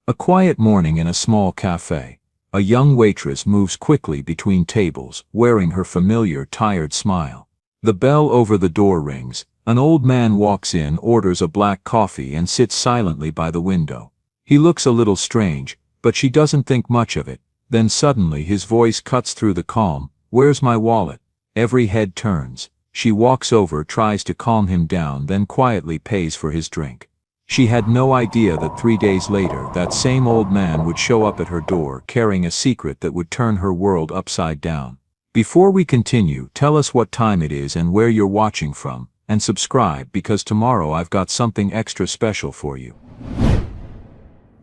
A quiet morning in a small cafe. A young waitress moves quickly between tables, wearing her familiar tired smile. The bell over the door rings. An old man walks in, orders a black coffee and sits silently by the window. He looks a little strange, but she doesn't think much of it. Then suddenly his voice cuts through the calm. "Where's my wallet?" Every head turns. She walks over, tries to calm him down, then quietly pays for his drink. She had no idea that 3 days later that same old man would show up at her door carrying a secret that would turn her world upside down. Before we continue, tell us what time it is and where you're watching from, and subscribe because tomorrow I've got something extra special for you.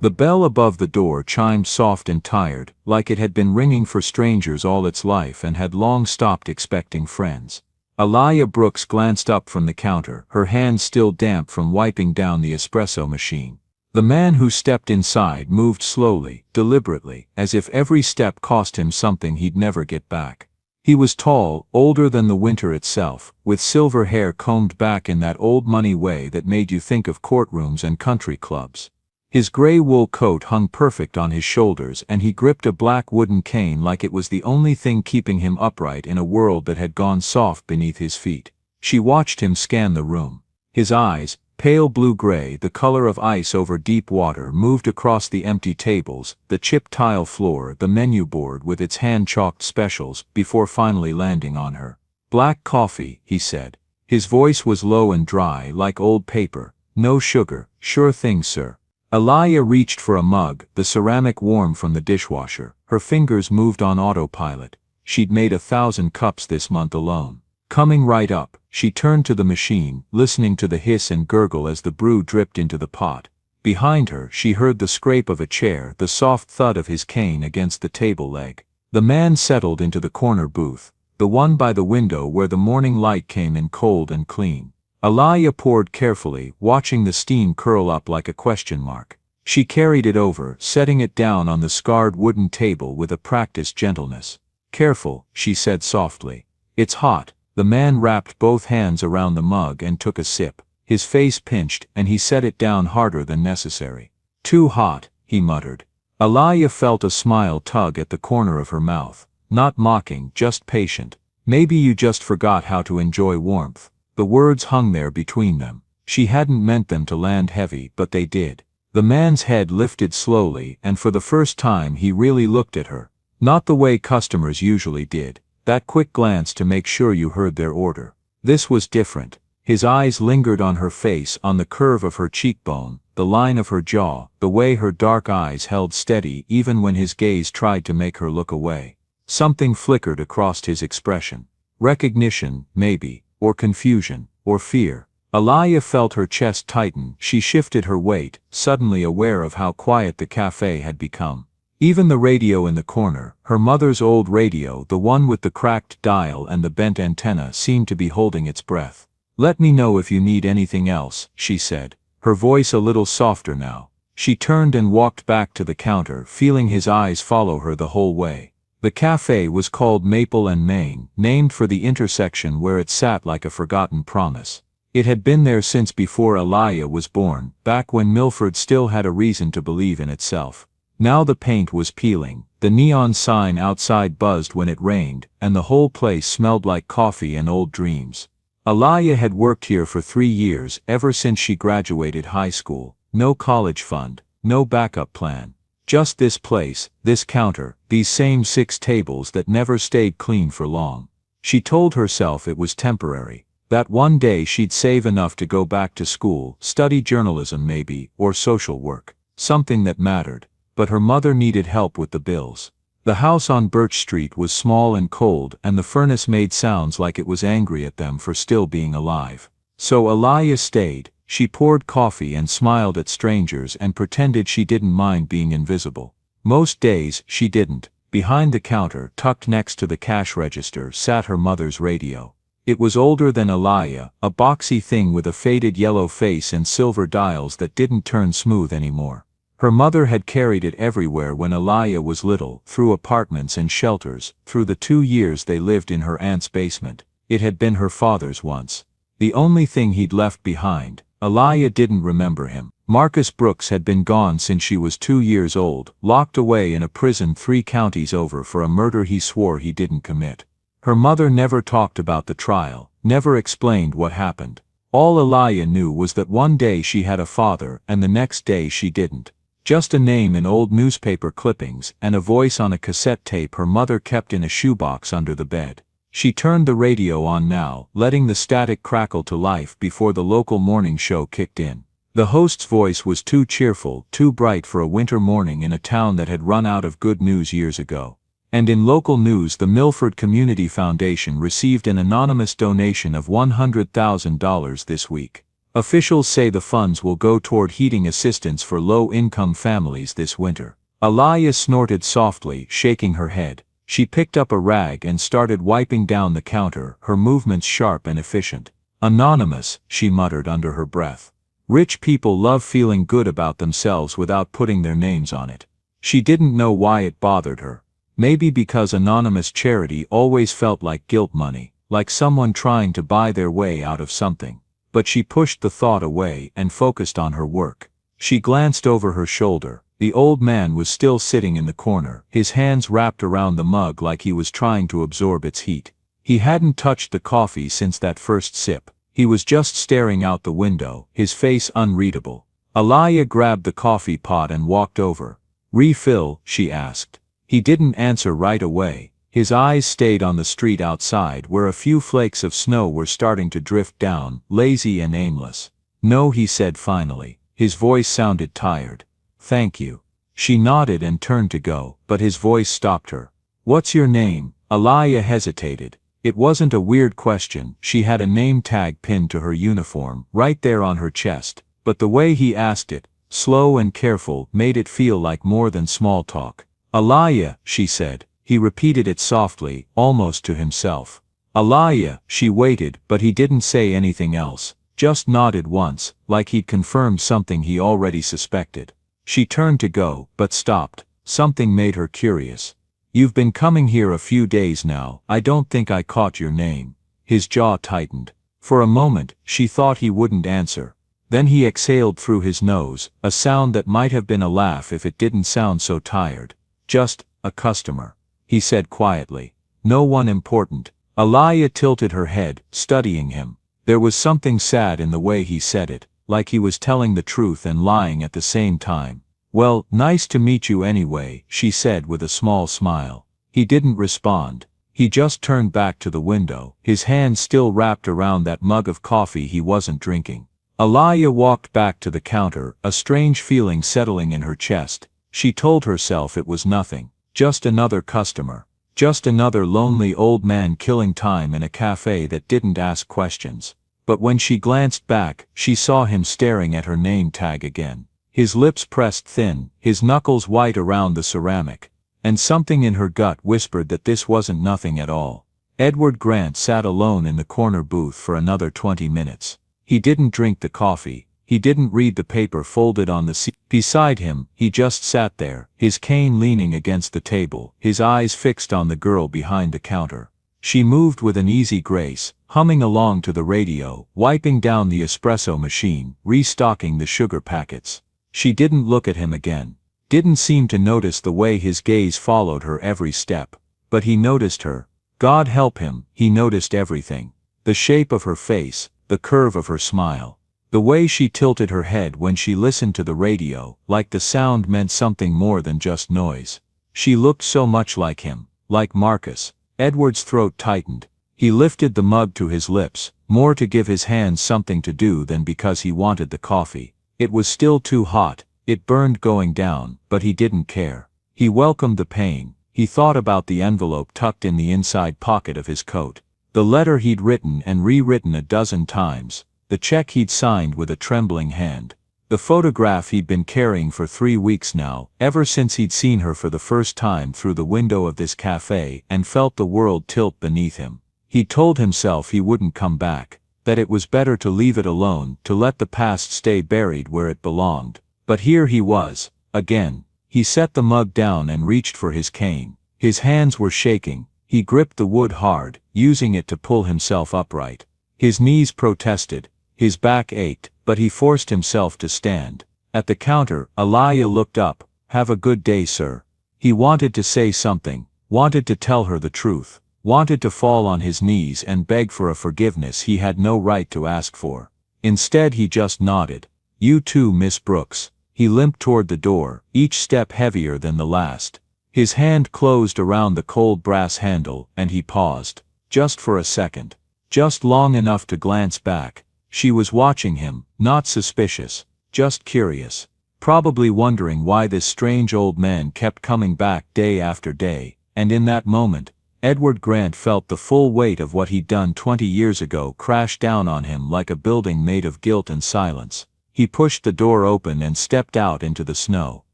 The bell above the door chimed soft and tired, like it had been ringing for strangers all its life and had long stopped expecting friends. Aliyah Brooks glanced up from the counter, her hands still damp from wiping down the espresso machine. The man who stepped inside moved slowly, deliberately, as if every step cost him something he'd never get back. He was tall, older than the winter itself, with silver hair combed back in that old money way that made you think of courtrooms and country clubs. His gray wool coat hung perfect on his shoulders and he gripped a black wooden cane like it was the only thing keeping him upright in a world that had gone soft beneath his feet. She watched him scan the room. His eyes, pale blue-gray, the color of ice over deep water, moved across the empty tables, the chipped tile floor, the menu board with its hand-chalked specials, before finally landing on her. "Black coffee," he said. His voice was low and dry, like old paper. "No sugar." "Sure thing, sir." Aliyah reached for a mug, the ceramic warm from the dishwasher. Her fingers moved on autopilot. She'd made 1,000 cups this month alone. Coming right up, she turned to the machine, listening to the hiss and gurgle as the brew dripped into the pot. Behind her, she heard the scrape of a chair, the soft thud of his cane against the table leg. The man settled into the corner booth, the one by the window where the morning light came in cold and clean. Aliyah poured carefully, watching the steam curl up like a question mark. She carried it over, setting it down on the scarred wooden table with a practiced gentleness. "Careful," she said softly. "It's hot." The man wrapped both hands around the mug and took a sip. His face pinched, and he set it down harder than necessary. "Too hot," he muttered. Aliyah felt a smile tug at the corner of her mouth. Not mocking, just patient. "Maybe you just forgot how to enjoy warmth." The words hung there between them. She hadn't meant them to land heavy, but they did. The man's head lifted slowly, and for the first time he really looked at her. Not the way customers usually did, that quick glance to make sure you heard their order. This was different. His eyes lingered on her face, on the curve of her cheekbone, the line of her jaw, the way her dark eyes held steady even when his gaze tried to make her look away. Something flickered across his expression. Recognition, maybe. Or confusion, or fear. Aliyah felt her chest tighten. She shifted her weight, suddenly aware of how quiet the cafe had become. Even the radio in the corner, her mother's old radio, the one with the cracked dial and the bent antenna, seemed to be holding its breath. "Let me know if you need anything else," she said, her voice a little softer now. She turned and walked back to the counter, feeling his eyes follow her the whole way. The cafe was called Maple and Main, named for the intersection where it sat like a forgotten promise. It had been there since before Aliyah was born, back when Milford still had a reason to believe in itself. Now the paint was peeling, the neon sign outside buzzed when it rained, and the whole place smelled like coffee and old dreams. Aliyah had worked here for 3 years, ever since she graduated high school. No college fund, no backup plan. Just this place, this counter, these same 6 tables that never stayed clean for long. She told herself it was temporary, that one day she'd save enough to go back to school, study journalism maybe, or social work, something that mattered. But her mother needed help with the bills. The house on Birch Street was small and cold, and the furnace made sounds like it was angry at them for still being alive. So Aliyah stayed. She poured coffee and smiled at strangers and pretended she didn't mind being invisible. Most days, she didn't. Behind the counter, tucked next to the cash register, sat her mother's radio. It was older than Aliyah, a boxy thing with a faded yellow face and silver dials that didn't turn smooth anymore. Her mother had carried it everywhere when Aliyah was little, through apartments and shelters, through the 2 years they lived in her aunt's basement. It had been her father's once. The only thing he'd left behind. Aliyah didn't remember him. Marcus Brooks had been gone since she was 2 years old, locked away in a prison 3 counties over for a murder he swore he didn't commit. Her mother never talked about the trial, never explained what happened. All Aaliyah knew was that one day she had a father and the next day she didn't. Just a name in old newspaper clippings and a voice on a cassette tape her mother kept in a shoebox under the bed. She turned the radio on now, letting the static crackle to life before the local morning show kicked in. The host's voice was too cheerful, too bright for a winter morning in a town that had run out of good news years ago. And in local news, the Milford Community Foundation received an anonymous donation of $100,000 this week. Officials say the funds will go toward heating assistance for low-income families this winter. Aaliyah snorted softly, shaking her head. She picked up a rag and started wiping down the counter, her movements sharp and efficient. Anonymous, she muttered under her breath. Rich people love feeling good about themselves without putting their names on it. She didn't know why it bothered her. Maybe because anonymous charity always felt like guilt money, like someone trying to buy their way out of something. But she pushed the thought away and focused on her work. She glanced over her shoulder. The old man was still sitting in the corner, his hands wrapped around the mug like he was trying to absorb its heat. He hadn't touched the coffee since that first sip. He was just staring out the window, his face unreadable. Aaliyah grabbed the coffee pot and walked over. "Refill?" she asked. He didn't answer right away. His eyes stayed on the street outside where a few flakes of snow were starting to drift down, lazy and aimless. "No," he said finally. His voice sounded tired. "Thank you." She nodded and turned to go, but his voice stopped her. "What's your name?" Aaliyah hesitated. It wasn't a weird question, she had a name tag pinned to her uniform, right there on her chest, but the way he asked it, slow and careful, made it feel like more than small talk. "Aaliyah," she said. He repeated it softly, almost to himself. "Aaliyah." She waited, but he didn't say anything else, just nodded once, like he'd confirmed something he already suspected. She turned to go, but stopped. Something made her curious. "You've been coming here a few days now. I don't think I caught your name." His jaw tightened. For a moment, she thought he wouldn't answer. Then he exhaled through his nose, a sound that might have been a laugh if it didn't sound so tired. "Just a customer," he said quietly. "No one important." Aaliyah tilted her head, studying him. There was something sad in the way he said it, like he was telling the truth and lying at the same time. "Well, nice to meet you anyway," she said with a small smile. He didn't respond. He just turned back to the window, his hand still wrapped around that mug of coffee he wasn't drinking. Aaliyah walked back to the counter, a strange feeling settling in her chest. She told herself it was nothing. Just another customer. Just another lonely old man killing time in a cafe that didn't ask questions. But when she glanced back, she saw him staring at her name tag again. His lips pressed thin, his knuckles white around the ceramic. And something in her gut whispered that this wasn't nothing at all. Edward Grant sat alone in the corner booth for another 20 minutes. He didn't drink the coffee. He didn't read the paper folded on the seat beside him. He just sat there, his cane leaning against the table, his eyes fixed on the girl behind the counter. She moved with an easy grace, humming along to the radio, wiping down the espresso machine, restocking the sugar packets. She didn't look at him again. Didn't seem to notice the way his gaze followed her every step. But he noticed her. God help him, he noticed everything. The shape of her face, the curve of her smile. The way she tilted her head when she listened to the radio, like the sound meant something more than just noise. She looked so much like him, like Marcus. Edward's throat tightened. He lifted the mug to his lips, more to give his hands something to do than because he wanted the coffee. It was still too hot, it burned going down, but he didn't care. He welcomed the pain. He thought about the envelope tucked in the inside pocket of his coat. The letter he'd written and rewritten a dozen times. The check he'd signed with a trembling hand. The photograph he'd been carrying for 3 weeks now, ever since he'd seen her for the first time through the window of this cafe and felt the world tilt beneath him. He told himself he wouldn't come back, that it was better to leave it alone, to let the past stay buried where it belonged. But here he was, again. He set the mug down and reached for his cane. His hands were shaking. He gripped the wood hard, using it to pull himself upright. His knees protested. His back ached, but he forced himself to stand. At the counter, Elijah looked up. "Have a good day, sir." He wanted to say something, wanted to tell her the truth, wanted to fall on his knees and beg for a forgiveness he had no right to ask for. Instead he just nodded. "You too, Miss Brooks." He limped toward the door, each step heavier than the last. His hand closed around the cold brass handle, and he paused. Just for a second. Just long enough to glance back. She was watching him, not suspicious, just curious. Probably wondering why this strange old man kept coming back day after day, and in that moment, Edward Grant felt the full weight of what he'd done 20 years ago crash down on him like a building made of guilt and silence. He pushed the door open and stepped out into the snow.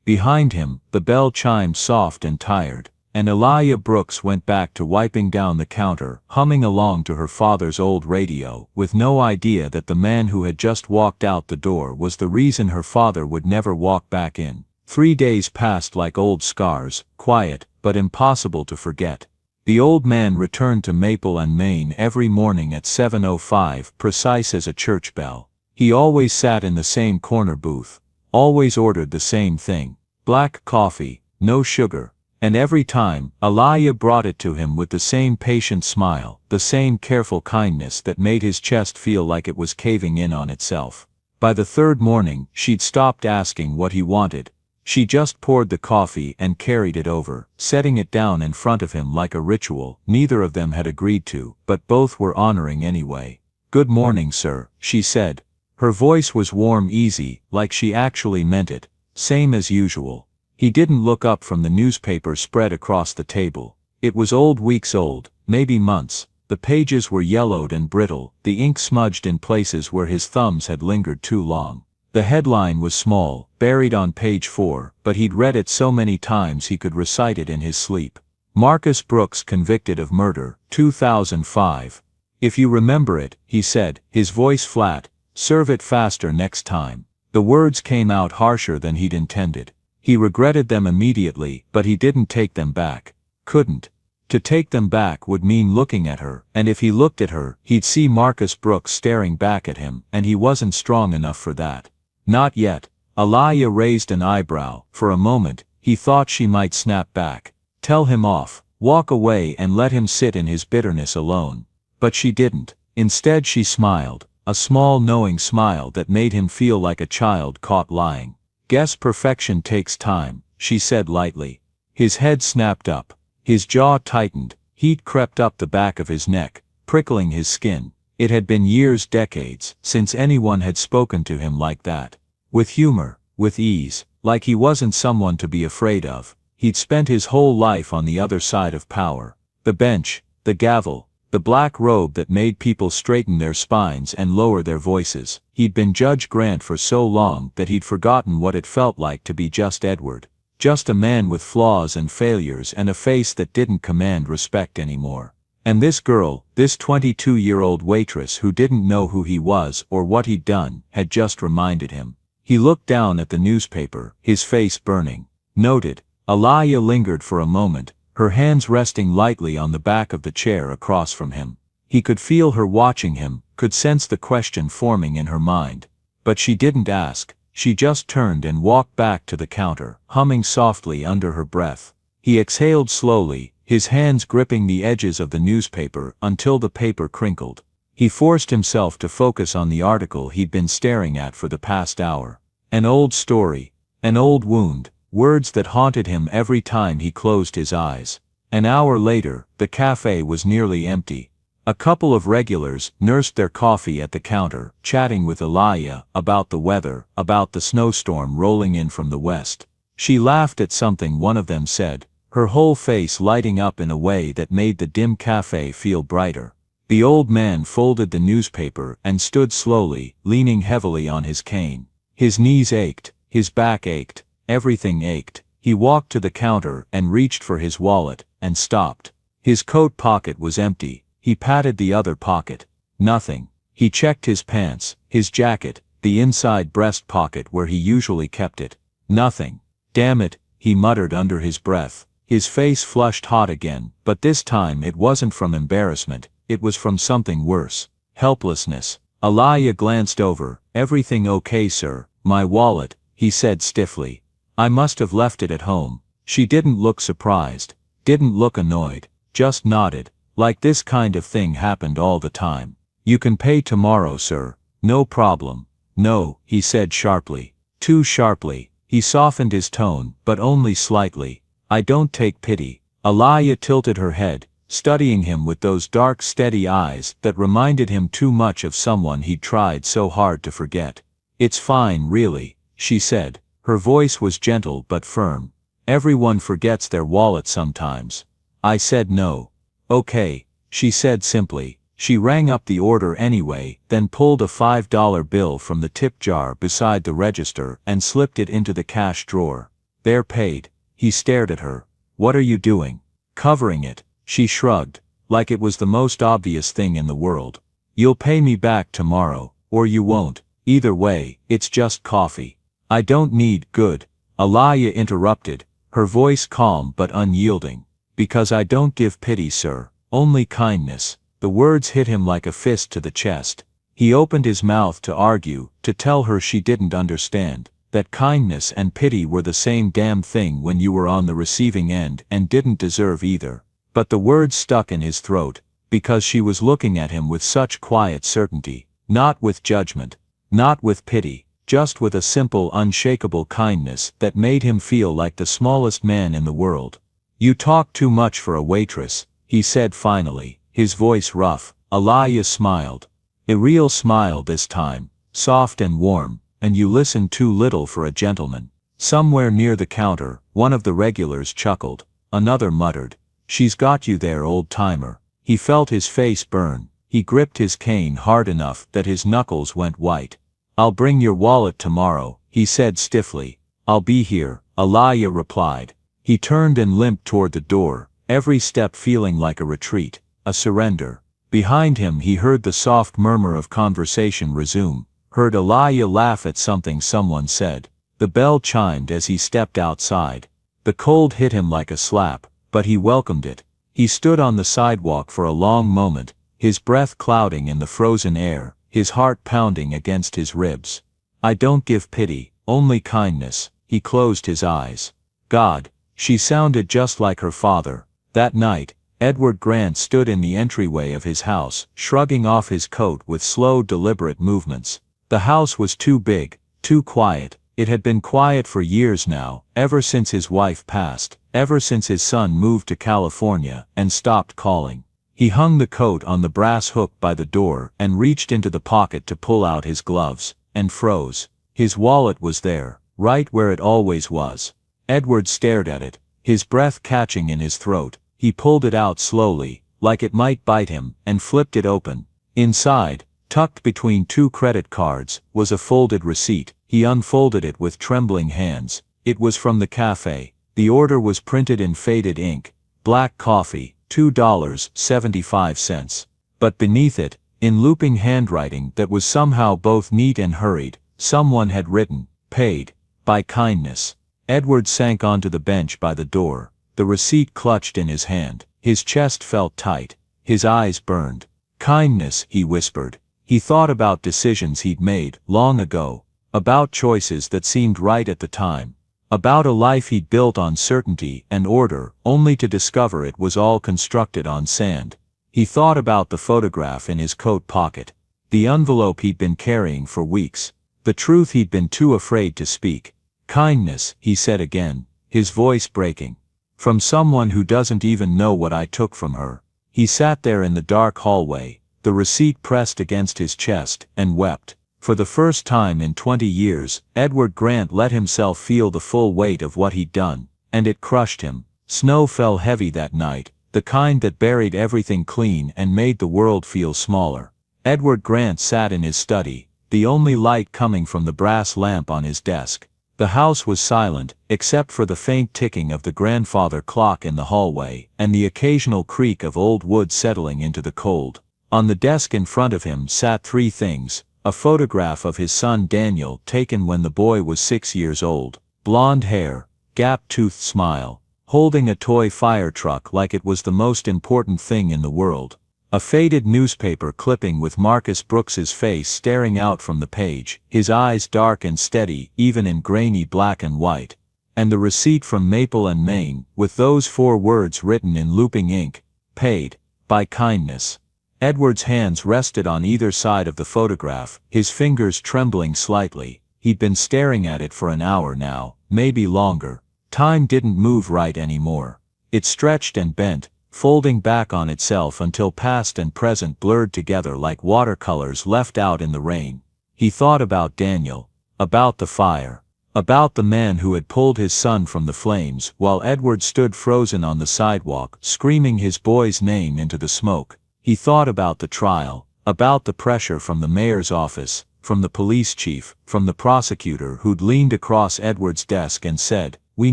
Behind him, the bell chimed soft and tired, and Elijah Brooks went back to wiping down the counter, humming along to her father's old radio, with no idea that the man who had just walked out the door was the reason her father would never walk back in. 3 days passed like old scars, quiet, but impossible to forget. The old man returned to Maple and Main every morning at 7:05, precise as a church bell. He always sat in the same corner booth, always ordered the same thing, black coffee, no sugar, and every time, Elijah brought it to him with the same patient smile, the same careful kindness that made his chest feel like it was caving in on itself. By the third morning, she'd stopped asking what he wanted. She just poured the coffee and carried it over, setting it down in front of him like a ritual neither of them had agreed to, but both were honoring anyway. "Good morning, sir," she said. Her voice was warm, easy, like she actually meant it. "Same as usual." He didn't look up from the newspaper spread across the table. It was old, weeks old, maybe months. The pages were yellowed and brittle, the ink smudged in places where his thumbs had lingered too long. The headline was small, buried on page 4, but he'd read it so many times he could recite it in his sleep. "Marcus Brooks convicted of murder, 2005. If you remember it," he said, his voice flat, "serve it faster next time." The words came out harsher than he'd intended. He regretted them immediately, but he didn't take them back. Couldn't. To take them back would mean looking at her, and if he looked at her, he'd see Marcus Brooks staring back at him, and he wasn't strong enough for that. Not yet. Elijah raised an eyebrow. For a moment, he thought she might snap back. Tell him off, walk away and let him sit in his bitterness alone. But she didn't. Instead she smiled, a small knowing smile that made him feel like a child caught lying. "Guess perfection takes time," she said lightly. His head snapped up. His jaw tightened, heat crept up the back of his neck, prickling his skin. It had been years, decades, since anyone had spoken to him like that. With humor, with ease, like he wasn't someone to be afraid of. He'd spent his whole life on the other side of power. The bench, the gavel, the black robe that made people straighten their spines and lower their voices. He'd been Judge Grant for so long that he'd forgotten what it felt like to be just Edward. Just a man with flaws and failures and a face that didn't command respect anymore. And this girl, this 22-year-old waitress who didn't know who he was or what he'd done, had just reminded him. He looked down at the newspaper, his face burning. Noted. Elijah lingered for a moment, her hands resting lightly on the back of the chair across from him. He could feel her watching him, could sense the question forming in her mind. But she didn't ask. She just turned and walked back to the counter, humming softly under her breath. He exhaled slowly, his hands gripping the edges of the newspaper until the paper crinkled. He forced himself to focus on the article he'd been staring at for the past hour. An old story, an old wound, words that haunted him every time he closed his eyes. An hour later, the cafe was nearly empty. A couple of regulars nursed their coffee at the counter, chatting with Elijah about the weather, about the snowstorm rolling in from the west. She laughed at something one of them said, her whole face lighting up in a way that made the dim cafe feel brighter. The old man folded the newspaper and stood slowly, leaning heavily on his cane. His knees ached, his back ached, everything ached. He walked to the counter and reached for his wallet, and stopped. His coat pocket was empty. He patted the other pocket. Nothing. He checked his pants, his jacket, the inside breast pocket where he usually kept it. Nothing. "Damn it," he muttered under his breath. His face flushed hot again, but this time it wasn't from embarrassment, it was from something worse. Helplessness. Elijah glanced over. "Everything okay, sir?" "My wallet," he said stiffly. I must have left it at home. She didn't look surprised, didn't look annoyed, just nodded, like this kind of thing happened all the time. You can pay tomorrow, sir. No problem. No, he said sharply. Too sharply. He softened his tone, but only slightly. I don't take pity. Alaya tilted her head, studying him with those dark steady eyes that reminded him too much of someone he'd tried so hard to forget. It's fine really, she said. Her voice was gentle but firm. Everyone forgets their wallet sometimes. I said no. Okay, she said simply. She rang up the order anyway, then pulled a $5 bill from the tip jar beside the register and slipped it into the cash drawer. They're paid. He stared at her. What are you doing? Covering it. She shrugged, like it was the most obvious thing in the world. You'll pay me back tomorrow, or you won't. Either way, it's just coffee. I don't need good. Alaya interrupted, her voice calm but unyielding. Because I don't give pity, sir, only kindness. The words hit him like a fist to the chest. He opened his mouth to argue, to tell her she didn't understand, that kindness and pity were the same damn thing when you were on the receiving end and didn't deserve either. But the words stuck in his throat, because she was looking at him with such quiet certainty, not with judgment, not with pity, just with a simple unshakable kindness that made him feel like the smallest man in the world. You talk too much for a waitress, he said finally. His voice rough. Alaya smiled. A real smile this time, soft and warm, and you listen too little for a gentleman. Somewhere near the counter, one of the regulars chuckled. Another muttered, she's got you there, old-timer. He felt his face burn. He gripped his cane hard enough that his knuckles went white. I'll bring your wallet tomorrow, he said stiffly. I'll be here, Alaya replied. He turned and limped toward the door, every step feeling like a retreat. A surrender. Behind him he heard the soft murmur of conversation resume, heard Alaya laugh at something someone said. The bell chimed as he stepped outside. The cold hit him like a slap, but he welcomed it. He stood on the sidewalk for a long moment, his breath clouding in the frozen air, his heart pounding against his ribs. I don't give pity, only kindness. He closed his eyes. God, she sounded just like her father. That night, Edward Grant stood in the entryway of his house, shrugging off his coat with slow, deliberate movements. The house was too big, too quiet. It had been quiet for years now, ever since his wife passed, ever since his son moved to California and stopped calling. He hung the coat on the brass hook by the door and reached into the pocket to pull out his gloves, and froze. His wallet was there, right where it always was. Edward stared at it, his breath catching in his throat. He pulled it out slowly, like it might bite him, and flipped it open. Inside, tucked between two credit cards, was a folded receipt. He unfolded it with trembling hands. It was from the cafe. The order was printed in faded ink. Black coffee, $2.75. But beneath it, in looping handwriting that was somehow both neat and hurried, someone had written, paid, by kindness. Edward sank onto the bench by the door. The receipt clutched in his hand. His chest felt tight. His eyes burned. Kindness, he whispered. He thought about decisions he'd made, long ago. About choices that seemed right at the time. About a life he'd built on certainty and order, only to discover it was all constructed on sand. He thought about the photograph in his coat pocket. The envelope he'd been carrying for weeks. The truth he'd been too afraid to speak. Kindness, he said again, his voice breaking. From someone who doesn't even know what I took from her. He sat there in the dark hallway, the receipt pressed against his chest, and wept. For the first time in 20 years, Edward Grant let himself feel the full weight of what he'd done, and it crushed him. Snow fell heavy that night, the kind that buried everything clean and made the world feel smaller. Edward Grant sat in his study, the only light coming from the brass lamp on his desk. The house was silent, except for the faint ticking of the grandfather clock in the hallway, and the occasional creak of old wood settling into the cold. On the desk in front of him sat three things: a photograph of his son Daniel taken when the boy was 6 years old, blonde hair, gap-toothed smile, holding a toy fire truck like it was the most important thing in the world. A faded newspaper clipping with Marcus Brooks's face staring out from the page, his eyes dark and steady even in grainy black and white, and the receipt from Maple and Maine, with those 4 words written in looping ink, paid, by kindness. Edward's hands rested on either side of the photograph, his fingers trembling slightly. He'd been staring at it for an hour now, maybe longer. Time didn't move right anymore. It stretched and bent, folding back on itself until past and present blurred together like watercolors left out in the rain. He thought about Daniel, about the fire, about the man who had pulled his son from the flames while Edward stood frozen on the sidewalk, screaming his boy's name into the smoke. He thought about the trial, about the pressure from the mayor's office, from the police chief, from the prosecutor who'd leaned across Edward's desk and said, "We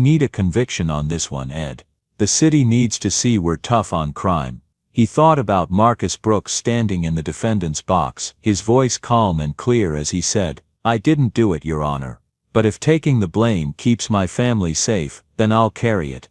need a conviction on this one, Ed. The city needs to see we're tough on crime." He thought about Marcus Brooks standing in the defendant's box, his voice calm and clear as he said, "I didn't do it, Your Honor. But if taking the blame keeps my family safe, then I'll carry it."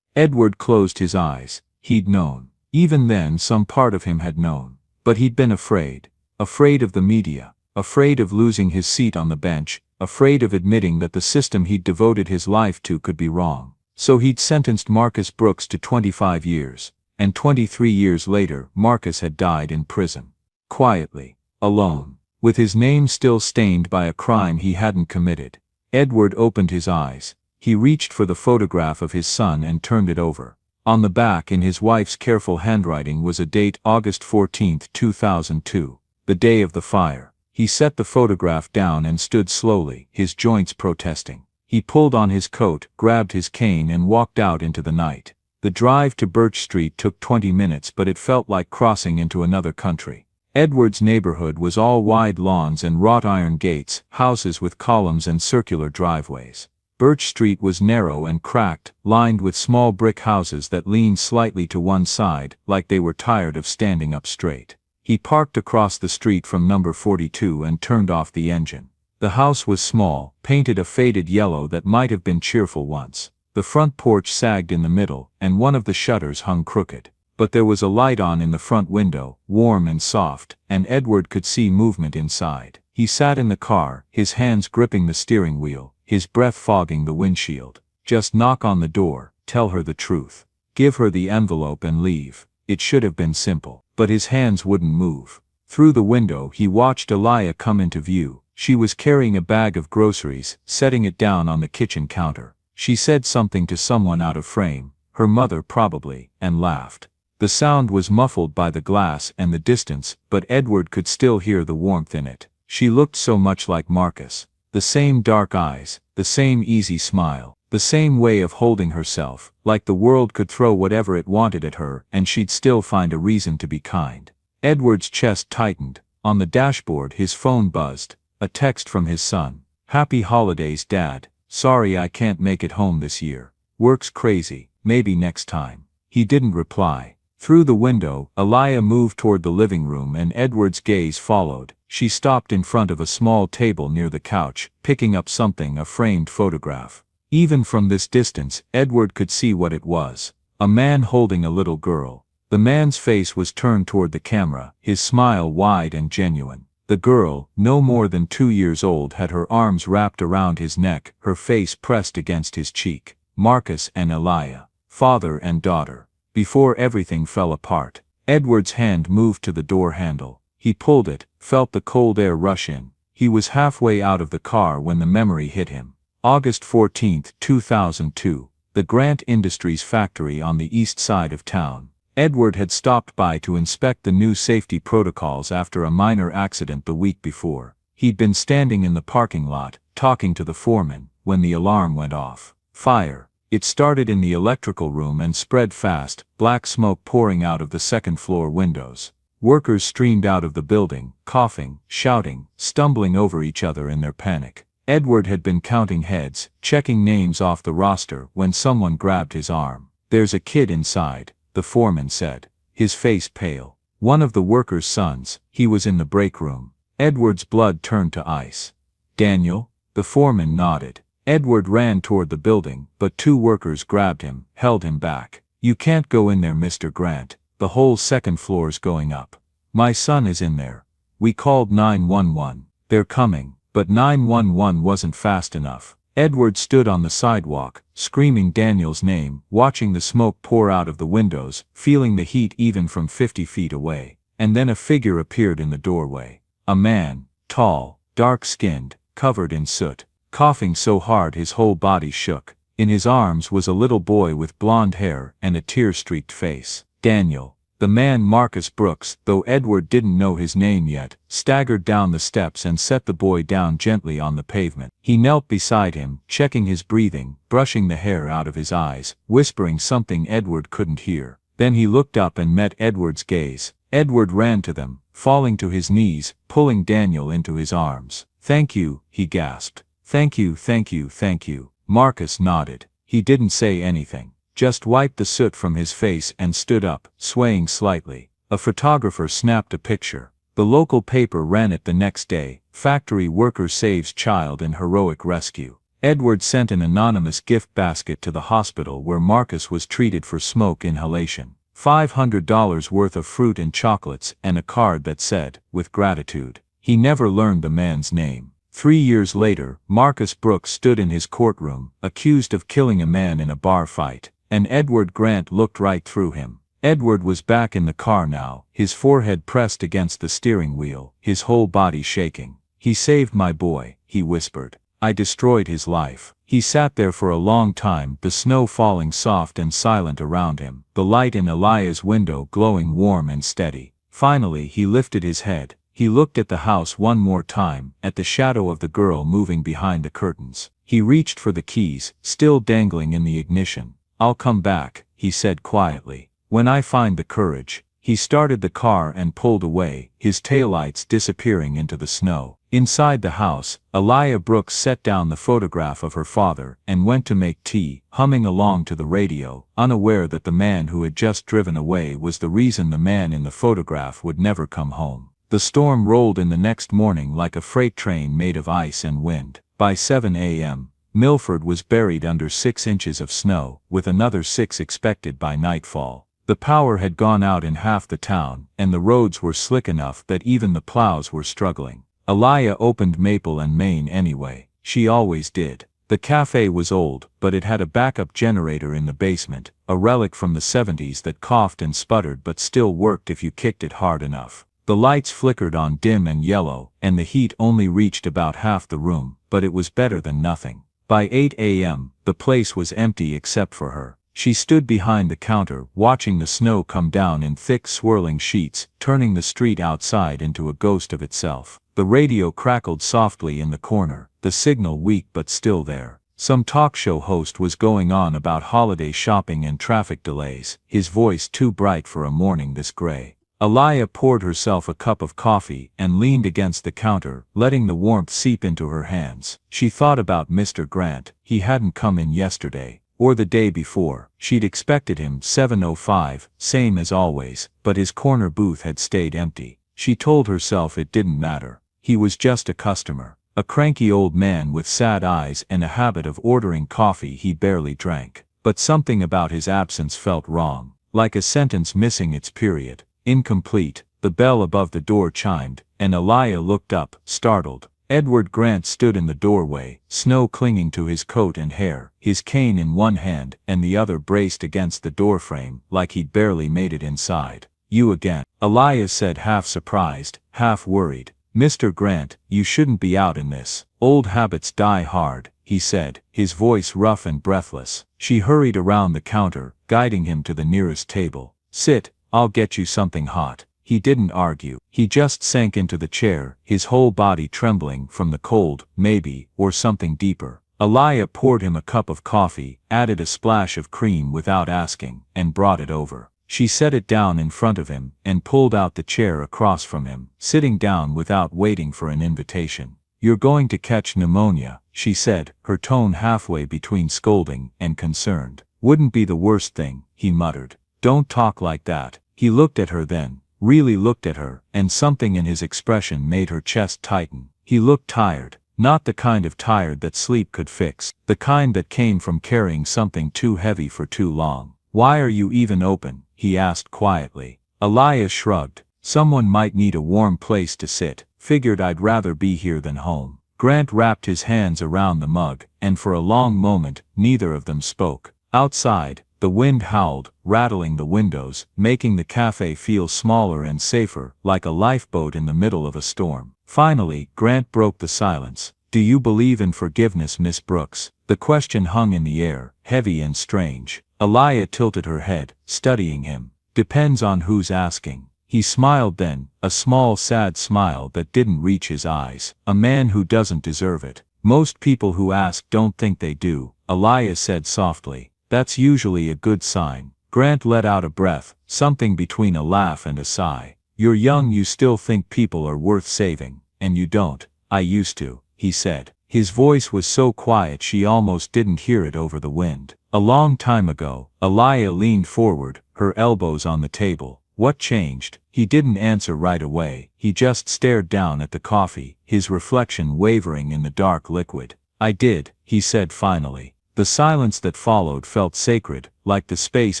Edward closed his eyes. He'd known. Even then some part of him had known. But he'd been afraid. Afraid of the media. Afraid of losing his seat on the bench. Afraid of admitting that the system he'd devoted his life to could be wrong. So he'd sentenced Marcus Brooks to 25 years, and 23 years later Marcus had died in prison. Quietly, alone, with his name still stained by a crime he hadn't committed. Edward opened his eyes. He reached for the photograph of his son and turned it over. On the back in his wife's careful handwriting was a date, August 14, 2002, the day of the fire. He set the photograph down and stood slowly, his joints protesting. He pulled on his coat, grabbed his cane and walked out into the night. The drive to Birch Street took 20 minutes, but it felt like crossing into another country. Edward's neighborhood was all wide lawns and wrought iron gates, houses with columns and circular driveways. Birch Street was narrow and cracked, lined with small brick houses that leaned slightly to one side, like they were tired of standing up straight. He parked across the street from number 42 and turned off the engine. The house was small, painted a faded yellow that might have been cheerful once. The front porch sagged in the middle, and one of the shutters hung crooked. But there was a light on in the front window, warm and soft, and Edward could see movement inside. He sat in the car, his hands gripping the steering wheel, his breath fogging the windshield. Just knock on the door, tell her the truth. Give her the envelope and leave. It should have been simple. But his hands wouldn't move. Through the window he watched Elia come into view. She was carrying a bag of groceries, setting it down on the kitchen counter. She said something to someone out of frame, her mother probably, and laughed. The sound was muffled by the glass and the distance, but Edward could still hear the warmth in it. She looked so much like Marcus. The same dark eyes, the same easy smile, the same way of holding herself, like the world could throw whatever it wanted at her and she'd still find a reason to be kind. Edward's chest tightened. On the dashboard his phone buzzed. A text from his son. "Happy holidays, Dad. Sorry I can't make it home this year. Work's crazy, maybe next time." He didn't reply. Through the window, Elia moved toward the living room and Edward's gaze followed. She stopped in front of a small table near the couch, picking up something, a framed photograph. Even from this distance, Edward could see what it was. A man holding a little girl. The man's face was turned toward the camera, his smile wide and genuine. The girl, no more than 2 years old, had her arms wrapped around his neck, her face pressed against his cheek. Marcus and Elia, father and daughter. Before everything fell apart, Edward's hand moved to the door handle. He pulled it, felt the cold air rush in. He was halfway out of the car when the memory hit him. August 14, 2002, the Grant Industries factory on the east side of town. Edward had stopped by to inspect the new safety protocols after a minor accident the week before. He'd been standing in the parking lot, talking to the foreman, when the alarm went off. Fire. It started in the electrical room and spread fast, black smoke pouring out of the second-floor windows. Workers streamed out of the building, coughing, shouting, stumbling over each other in their panic. Edward had been counting heads, checking names off the roster, when someone grabbed his arm. "There's a kid inside," the foreman said, his face pale. One of the workers' sons. He was in the break room. Edward's blood turned to ice. "Daniel?" The foreman nodded. Edward ran toward the building, but 2 workers grabbed him, held him back. "You can't go in there, Mr. Grant. the whole second floor's going up. My son is in there. We called 911. They're coming, but 911 wasn't fast enough. Edward stood on the sidewalk, screaming Daniel's name, watching the smoke pour out of the windows, feeling the heat even from 50 feet away. And then a figure appeared in the doorway. A man, tall, dark-skinned, covered in soot, coughing so hard his whole body shook. In his arms was a little boy with blonde hair and a tear-streaked face. Daniel. The man, Marcus Brooks, though Edward didn't know his name yet, staggered down the steps and set the boy down gently on the pavement. He knelt beside him, checking his breathing, brushing the hair out of his eyes, whispering something Edward couldn't hear. Then he looked up and met Edward's gaze. Edward ran to them, falling to his knees, pulling Daniel into his arms. "Thank you," he gasped. "Thank you, thank you, thank you." Marcus nodded. He didn't say anything, just wiped the soot from his face and stood up, swaying slightly. A photographer snapped a picture. The local paper ran it the next day. Factory worker saves child in heroic rescue. Edward sent an anonymous gift basket to the hospital where Marcus was treated for smoke inhalation. $500 worth of fruit and chocolates and a card that said, "With gratitude." He never learned the man's name. 3 years later, Marcus Brooks stood in his courtroom, accused of killing a man in a bar fight, and Edward Grant looked right through him. Edward was back in the car now, his forehead pressed against the steering wheel, his whole body shaking. "He saved my boy," he whispered. "I destroyed his life." He sat there for a long time, the snow falling soft and silent around him, the light in Eliah's window glowing warm and steady. Finally he lifted his head. He looked at the house one more time, at the shadow of the girl moving behind the curtains. He reached for the keys, still dangling in the ignition. "I'll come back," he said quietly. "When I find the courage." He started the car and pulled away, his taillights disappearing into the snow. Inside the house, Eliah Brooks set down the photograph of her father and went to make tea, humming along to the radio, unaware that the man who had just driven away was the reason the man in the photograph would never come home. The storm rolled in the next morning like a freight train made of ice and wind. By 7 a.m., Milford was buried under 6 inches of snow, with another 6 expected by nightfall. The power had gone out in half the town, and the roads were slick enough that even the plows were struggling. Eliah opened Maple and Main anyway. She always did. The cafe was old, but it had a backup generator in the basement, a relic from the 70s that coughed and sputtered but still worked if you kicked it hard enough. The lights flickered on dim and yellow, and the heat only reached about half the room, but it was better than nothing. By 8 a.m., the place was empty except for her. She stood behind the counter, watching the snow come down in thick swirling sheets, turning the street outside into a ghost of itself. The radio crackled softly in the corner, the signal weak but still there. Some talk show host was going on about holiday shopping and traffic delays, his voice too bright for a morning this gray. Eliah poured herself a cup of coffee and leaned against the counter, letting the warmth seep into her hands. She thought about Mr. Grant. He hadn't come in yesterday, or the day before. She'd expected him 7:05, same as always, but his corner booth had stayed empty. She told herself it didn't matter. He was just a customer, a cranky old man with sad eyes and a habit of ordering coffee he barely drank. But something about his absence felt wrong, like a sentence missing its period. Incomplete. The bell above the door chimed, and Eliah looked up, startled. Edward Grant stood in the doorway, snow clinging to his coat and hair, his cane in one hand and the other braced against the doorframe, like he'd barely made it inside. "You again," Eliah said, half surprised, half worried. "Mr. Grant, you shouldn't be out in this. Old habits die hard," he said, his voice rough and breathless. She hurried around the counter, guiding him to the nearest table. "Sit. I'll get you something hot." He didn't argue. He just sank into the chair, his whole body trembling from the cold, maybe, or something deeper. Eliah poured him a cup of coffee, added a splash of cream without asking, and brought it over. She set it down in front of him, and pulled out the chair across from him, sitting down without waiting for an invitation. "You're going to catch pneumonia," she said, her tone halfway between scolding and concerned. "Wouldn't be the worst thing," he muttered. "Don't talk like that." He looked at her then, really looked at her, and something in his expression made her chest tighten. He looked tired, not the kind of tired that sleep could fix, the kind that came from carrying something too heavy for too long. "Why are you even open?" he asked quietly. Elias shrugged. Someone might need a warm place to sit. Figured I'd rather be here than home. Grant wrapped his hands around the mug, and for a long moment, neither of them spoke. Outside, the wind howled, rattling the windows, making the cafe feel smaller and safer, like a lifeboat in the middle of a storm. Finally, Grant broke the silence. Do you believe in forgiveness, Miss Brooks? The question hung in the air, heavy and strange. Elia tilted her head, studying him. Depends on who's asking. He smiled then, a small sad smile that didn't reach his eyes. A man who doesn't deserve it. Most people who ask don't think they do, Elia said softly. That's usually a good sign. Grant let out a breath, something between a laugh and a sigh. You're young, you still think people are worth saving, and you don't. I used to, he said. His voice was so quiet she almost didn't hear it over the wind. A long time ago. Elia leaned forward, her elbows on the table. What changed? He didn't answer right away. He just stared down at the coffee, his reflection wavering in the dark liquid. I did, he said finally. The silence that followed felt sacred, like the space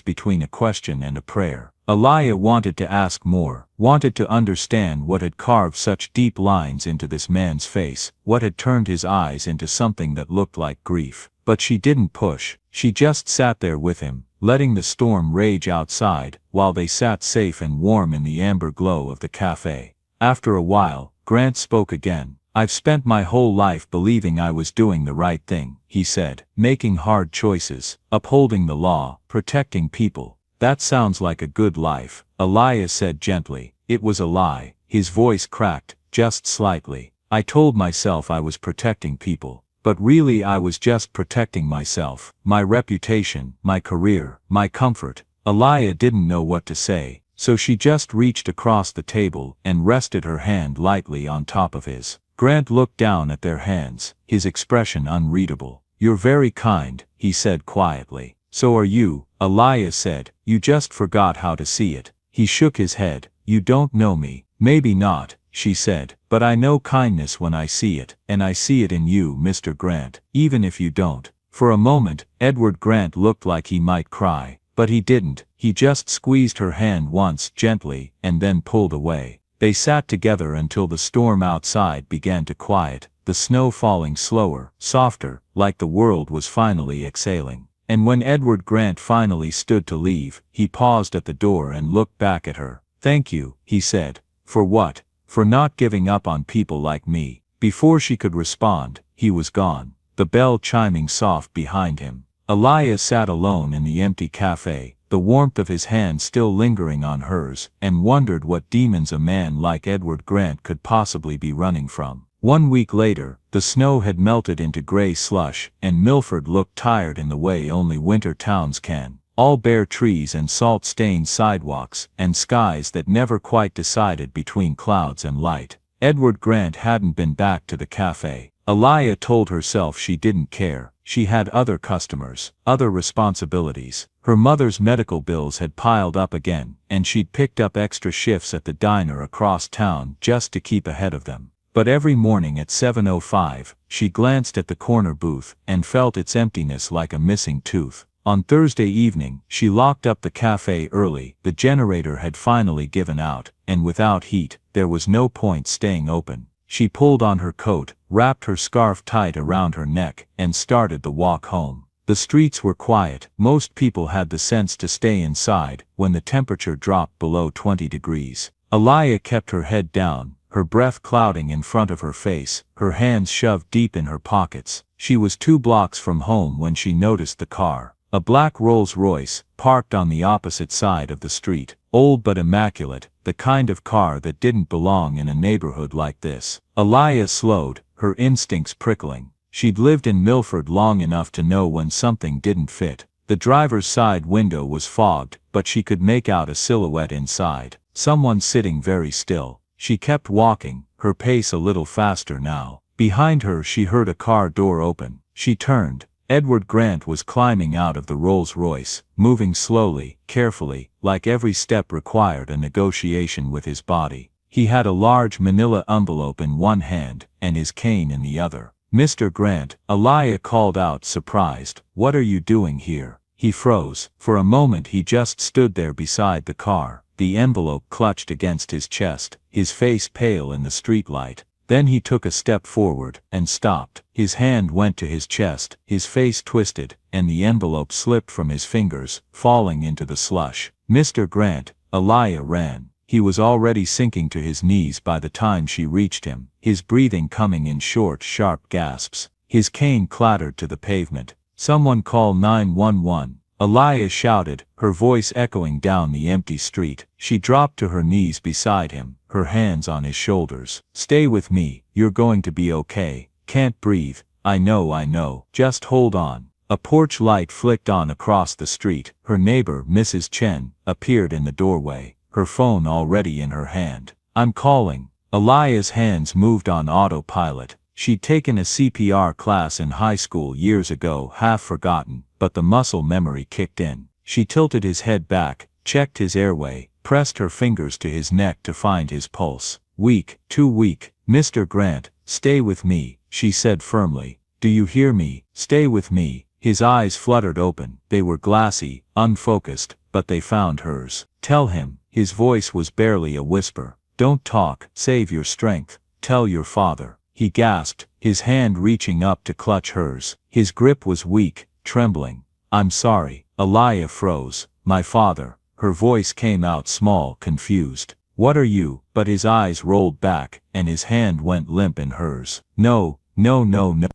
between a question and a prayer. Elia wanted to ask more, wanted to understand what had carved such deep lines into this man's face, what had turned his eyes into something that looked like grief. But she didn't push, she just sat there with him, letting the storm rage outside, while they sat safe and warm in the amber glow of the cafe. After a while, Grant spoke again. I've spent my whole life believing I was doing the right thing, he said, making hard choices, upholding the law, protecting people. That sounds like a good life, Elia said gently. It was a lie. His voice cracked, just slightly. I told myself I was protecting people. But really I was just protecting myself, my reputation, my career, my comfort. Elia didn't know what to say, so she just reached across the table and rested her hand lightly on top of his. Grant looked down at their hands, his expression unreadable. You're very kind, he said quietly. So are you, Elia said. You just forgot how to see it. He shook his head. You don't know me. Maybe not, she said, but I know kindness when I see it, and I see it in you, Mr. Grant, even if you don't. For a moment, Edward Grant looked like he might cry, but he didn't. He just squeezed her hand once gently, and then pulled away. They sat together until the storm outside began to quiet, the snow falling slower, softer, like the world was finally exhaling. And when Edward Grant finally stood to leave, he paused at the door and looked back at her. Thank you, he said. For what? For not giving up on people like me. Before she could respond, he was gone, the bell chiming soft behind him. Elia sat alone in the empty cafe, the warmth of his hand still lingering on hers, and wondered what demons a man like Edward Grant could possibly be running from. 1 week later, the snow had melted into gray slush, and Milford looked tired in the way only winter towns can. All bare trees and salt-stained sidewalks, and skies that never quite decided between clouds and light. Edward Grant hadn't been back to the cafe. Elia told herself she didn't care. She had other customers, other responsibilities. Her mother's medical bills had piled up again, and she'd picked up extra shifts at the diner across town just to keep ahead of them. But every morning at 7:05, she glanced at the corner booth and felt its emptiness like a missing tooth. On Thursday evening, she locked up the cafe early. The generator had finally given out, and without heat, there was no point staying open. She pulled on her coat, wrapped her scarf tight around her neck, and started the walk home. The streets were quiet. Most people had the sense to stay inside when the temperature dropped below 20 degrees. Elia kept her head down, her breath clouding in front of her face, her hands shoved deep in her pockets. She was 2 blocks from home when she noticed the car. A black Rolls-Royce, parked on the opposite side of the street. Old but immaculate, the kind of car that didn't belong in a neighborhood like this. Elia slowed, her instincts prickling. She'd lived in Milford long enough to know when something didn't fit. The driver's side window was fogged, but she could make out a silhouette inside. Someone sitting very still. She kept walking, her pace a little faster now. Behind her she heard a car door open. She turned. Edward Grant was climbing out of the Rolls-Royce, moving slowly, carefully, like every step required a negotiation with his body. He had a large manila envelope in one hand, and his cane in the other. Mr. Grant, Elia called out surprised. What are you doing here? He froze. For a moment he just stood there beside the car, the envelope clutched against his chest, his face pale in the streetlight. Then he took a step forward, and stopped. His hand went to his chest, his face twisted, and the envelope slipped from his fingers, falling into the slush. "Mr. Grant," Aaliyah ran. He was already sinking to his knees by the time she reached him, his breathing coming in short, sharp gasps. His cane clattered to the pavement. "Someone call 911. Aaliyah shouted, her voice echoing down the empty street. She dropped to her knees beside him, her hands on his shoulders. "Stay with me, you're going to be okay. Can't breathe. I know. Just hold on." A porch light flicked on across the street. Her neighbor, Mrs. Chen, appeared in the doorway, her phone already in her hand. "I'm calling." Aaliyah's hands moved on autopilot. She'd taken a CPR class in high school years ago, half forgotten, but the muscle memory kicked in. She tilted his head back, checked his airway, pressed her fingers to his neck to find his pulse. "Weak, too weak. Mr. Grant, stay with me," she said firmly. "Do you hear me? Stay with me." His eyes fluttered open. They were glassy, unfocused, but they found hers. "Tell him." His voice was barely a whisper. "Don't talk. Save your strength. Tell your father." He gasped, his hand reaching up to clutch hers. His grip was weak, trembling. "I'm sorry." Aaliyah froze. "My father." Her voice came out small, confused. "What are you?" But his eyes rolled back, and his hand went limp in hers. No.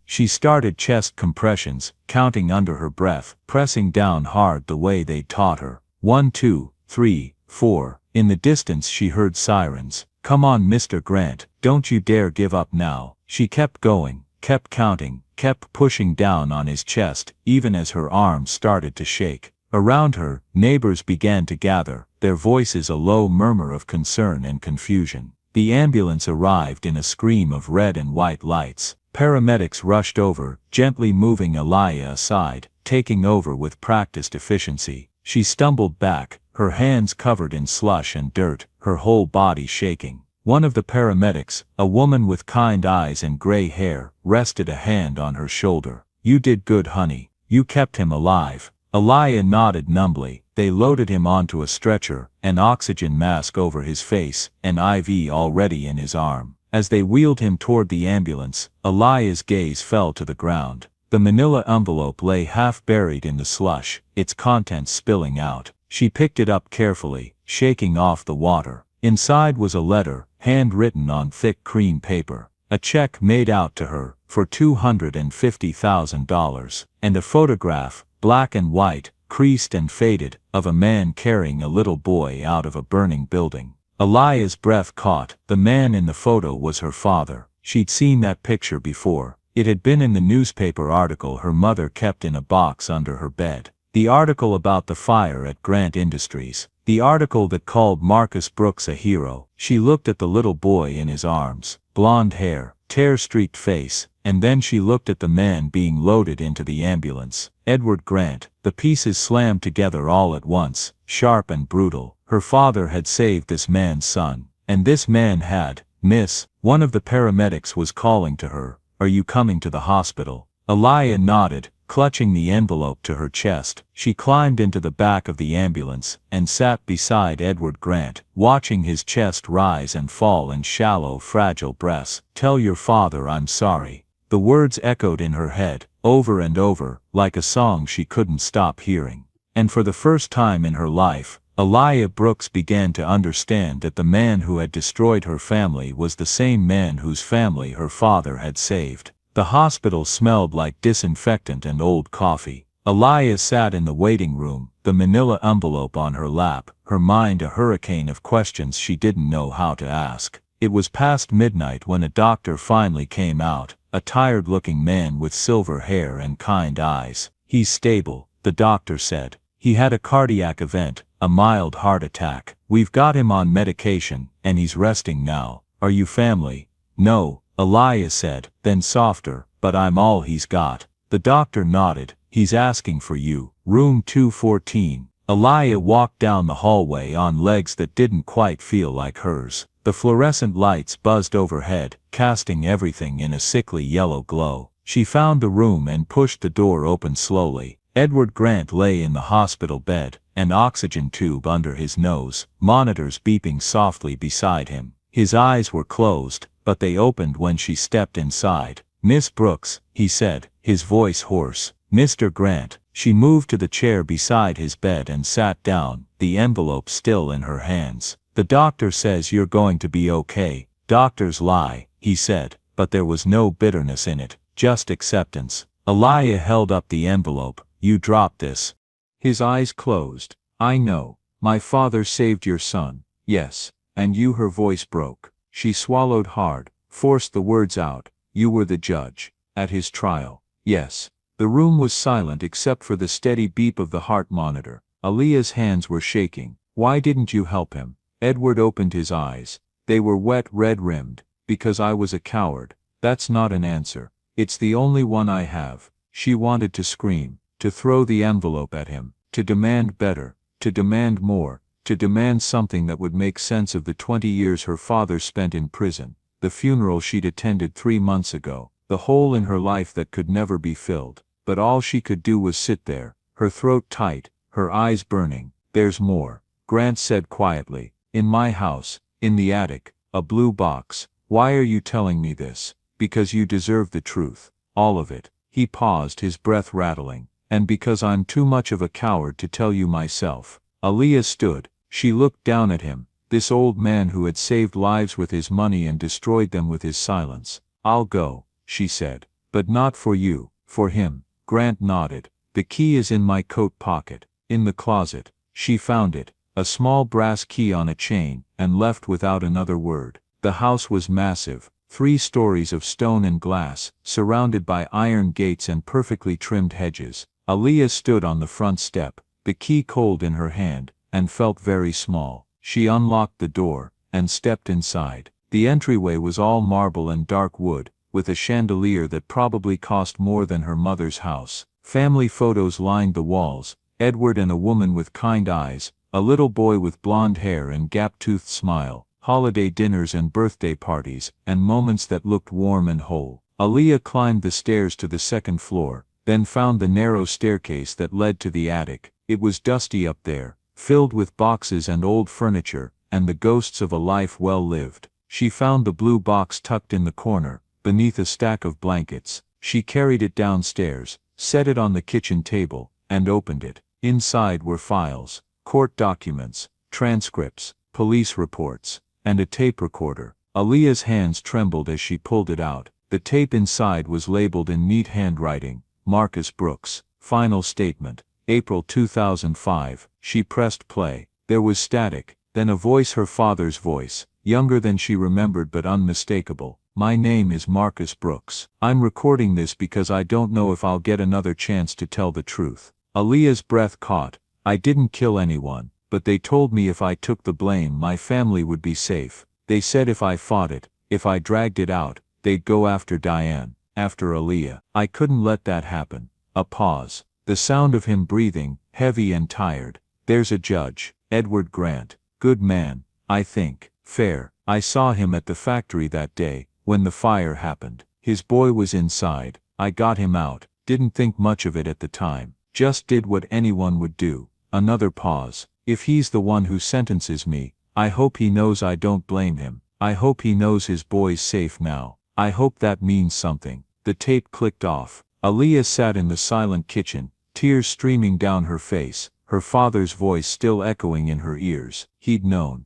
She started chest compressions, counting under her breath, pressing down hard the way they'd taught her. 1, 2, 3, 4. In the distance she heard sirens. "Come on, Mr. Grant, don't you dare give up now." She kept going, kept counting, kept pushing down on his chest, even as her arms started to shake. Around her, neighbors began to gather, their voices a low murmur of concern and confusion. The ambulance arrived in a scream of red and white lights. Paramedics rushed over, gently moving Aaliyah aside, taking over with practiced efficiency. She stumbled back, her hands covered in slush and dirt, her whole body shaking. One of the paramedics, a woman with kind eyes and gray hair, rested a hand on her shoulder. "You did good, honey. You kept him alive." Aaliyah nodded numbly. They loaded him onto a stretcher, an oxygen mask over his face, an IV already in his arm. As they wheeled him toward the ambulance, Aaliyah's gaze fell to the ground. The manila envelope lay half buried in the slush, its contents spilling out. She picked it up carefully, shaking off the water. Inside was a letter, handwritten on thick cream paper. A check made out to her, for $250,000, and a photograph, black and white, creased and faded, of a man carrying a little boy out of a burning building. Aaliyah's breath caught. The man in the photo was her father. She'd seen that picture before. It had been in the newspaper article her mother kept in a box under her bed. The article about the fire at Grant Industries. The article that called Marcus Brooks a hero. She looked at the little boy in his arms. Blonde hair, tear-streaked face, and then she looked at the man being loaded into the ambulance. Edward Grant. The pieces slammed together all at once, sharp and brutal. Her father had saved this man's son. And this man had, "Miss," one of the paramedics was calling to her, "Are you coming to the hospital?" Aaliyah nodded, clutching the envelope to her chest. She climbed into the back of the ambulance, and sat beside Edward Grant, watching his chest rise and fall in shallow, fragile breaths. "Tell your father I'm sorry." The words echoed in her head, over and over, like a song she couldn't stop hearing. And for the first time in her life, Aaliyah Brooks began to understand that the man who had destroyed her family was the same man whose family her father had saved. The hospital smelled like disinfectant and old coffee. Aaliyah sat in the waiting room, the manila envelope on her lap, her mind a hurricane of questions she didn't know how to ask. It was past midnight when a doctor finally came out, a tired-looking man with silver hair and kind eyes. "He's stable," the doctor said. "He had a cardiac event, a mild heart attack. We've got him on medication, and he's resting now. Are you family?" "No," Aaliyah said, then softer, "but I'm all he's got." The doctor nodded. "He's asking for you. Room 214. Aaliyah walked down the hallway on legs that didn't quite feel like hers. The fluorescent lights buzzed overhead, casting everything in a sickly yellow glow. She found the room and pushed the door open slowly. Edward Grant lay in the hospital bed, an oxygen tube under his nose, monitors beeping softly beside him. His eyes were closed, but they opened when she stepped inside. "Miss Brooks," he said, his voice hoarse. "Mr. Grant." She moved to the chair beside his bed and sat down, the envelope still in her hands. "The doctor says you're going to be okay." "Doctors lie," he said, but there was no bitterness in it, just acceptance. Aliyah held up the envelope. "You dropped this." His eyes closed. "I know. My father saved your son." "Yes. And you." Her voice broke. She swallowed hard, forced the words out. "You were the judge. At his trial." "Yes." The room was silent except for the steady beep of the heart monitor. Aliyah's hands were shaking. "Why didn't you help him?" Edward opened his eyes. They were wet, red-rimmed. "Because I was a coward." "That's not an answer. It's the only one I have." She wanted to scream, to throw the envelope at him, to demand better, to demand more, to demand something that would make sense of the 20 years her father spent in prison, the funeral she'd attended 3 months ago, the hole in her life that could never be filled. But all she could do was sit there, her throat tight, her eyes burning. "There's more," Grant said quietly. "In my house, in the attic, a blue box." "Why are you telling me this?" "Because you deserve the truth. All of it." He paused, his breath rattling. "And because I'm too much of a coward to tell you myself." Aliyah stood. She looked down at him, this old man who had saved lives with his money and destroyed them with his silence. "I'll go," she said. "But not for you, for him." Grant nodded. "The key is in my coat pocket, in the closet." She found it, a small brass key on a chain, and left without another word. The house was massive, 3 stories of stone and glass, surrounded by iron gates and perfectly trimmed hedges. Aliyah stood on the front step, the key cold in her hand, and felt very small. She unlocked the door, and stepped inside. The entryway was all marble and dark wood, with a chandelier that probably cost more than her mother's house. Family photos lined the walls, Edward and a woman with kind eyes, a little boy with blonde hair and gap-toothed smile, holiday dinners and birthday parties, and moments that looked warm and whole. Aliyah climbed the stairs to the 2nd floor, then found the narrow staircase that led to the attic. It was dusty up there, filled with boxes and old furniture, and the ghosts of a life well lived. She found the blue box tucked in the corner, beneath a stack of blankets. She carried it downstairs, set it on the kitchen table, and opened it. Inside were files, court documents, transcripts, police reports, and a tape recorder. Aliyah's hands trembled as she pulled it out. The tape inside was labeled in neat handwriting, "Marcus Brooks, Final Statement, April 2005. She pressed play. There was static, then a voice, her father's voice, younger than she remembered but unmistakable. "My name is Marcus Brooks. I'm recording this because I don't know if I'll get another chance to tell the truth." Aliyah's breath caught. "I didn't kill anyone, but they told me if I took the blame my family would be safe. They said if I fought it, if I dragged it out, they'd go after Diane, after Aliyah. I couldn't let that happen." A pause. The sound of him breathing, heavy and tired. "There's a judge, Edward Grant. Good man, I think. Fair. I saw him at the factory that day, when the fire happened. His boy was inside. I got him out. Didn't think much of it at the time. Just did what anyone would do." Another pause. "If he's the one who sentences me, I hope he knows I don't blame him. I hope he knows his boy's safe now. I hope that means something." The tape clicked off. Aliyah sat in the silent kitchen, tears streaming down her face, her father's voice still echoing in her ears. He'd known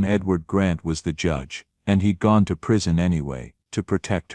Edward Grant was the judge, and he'd gone to prison anyway, to protect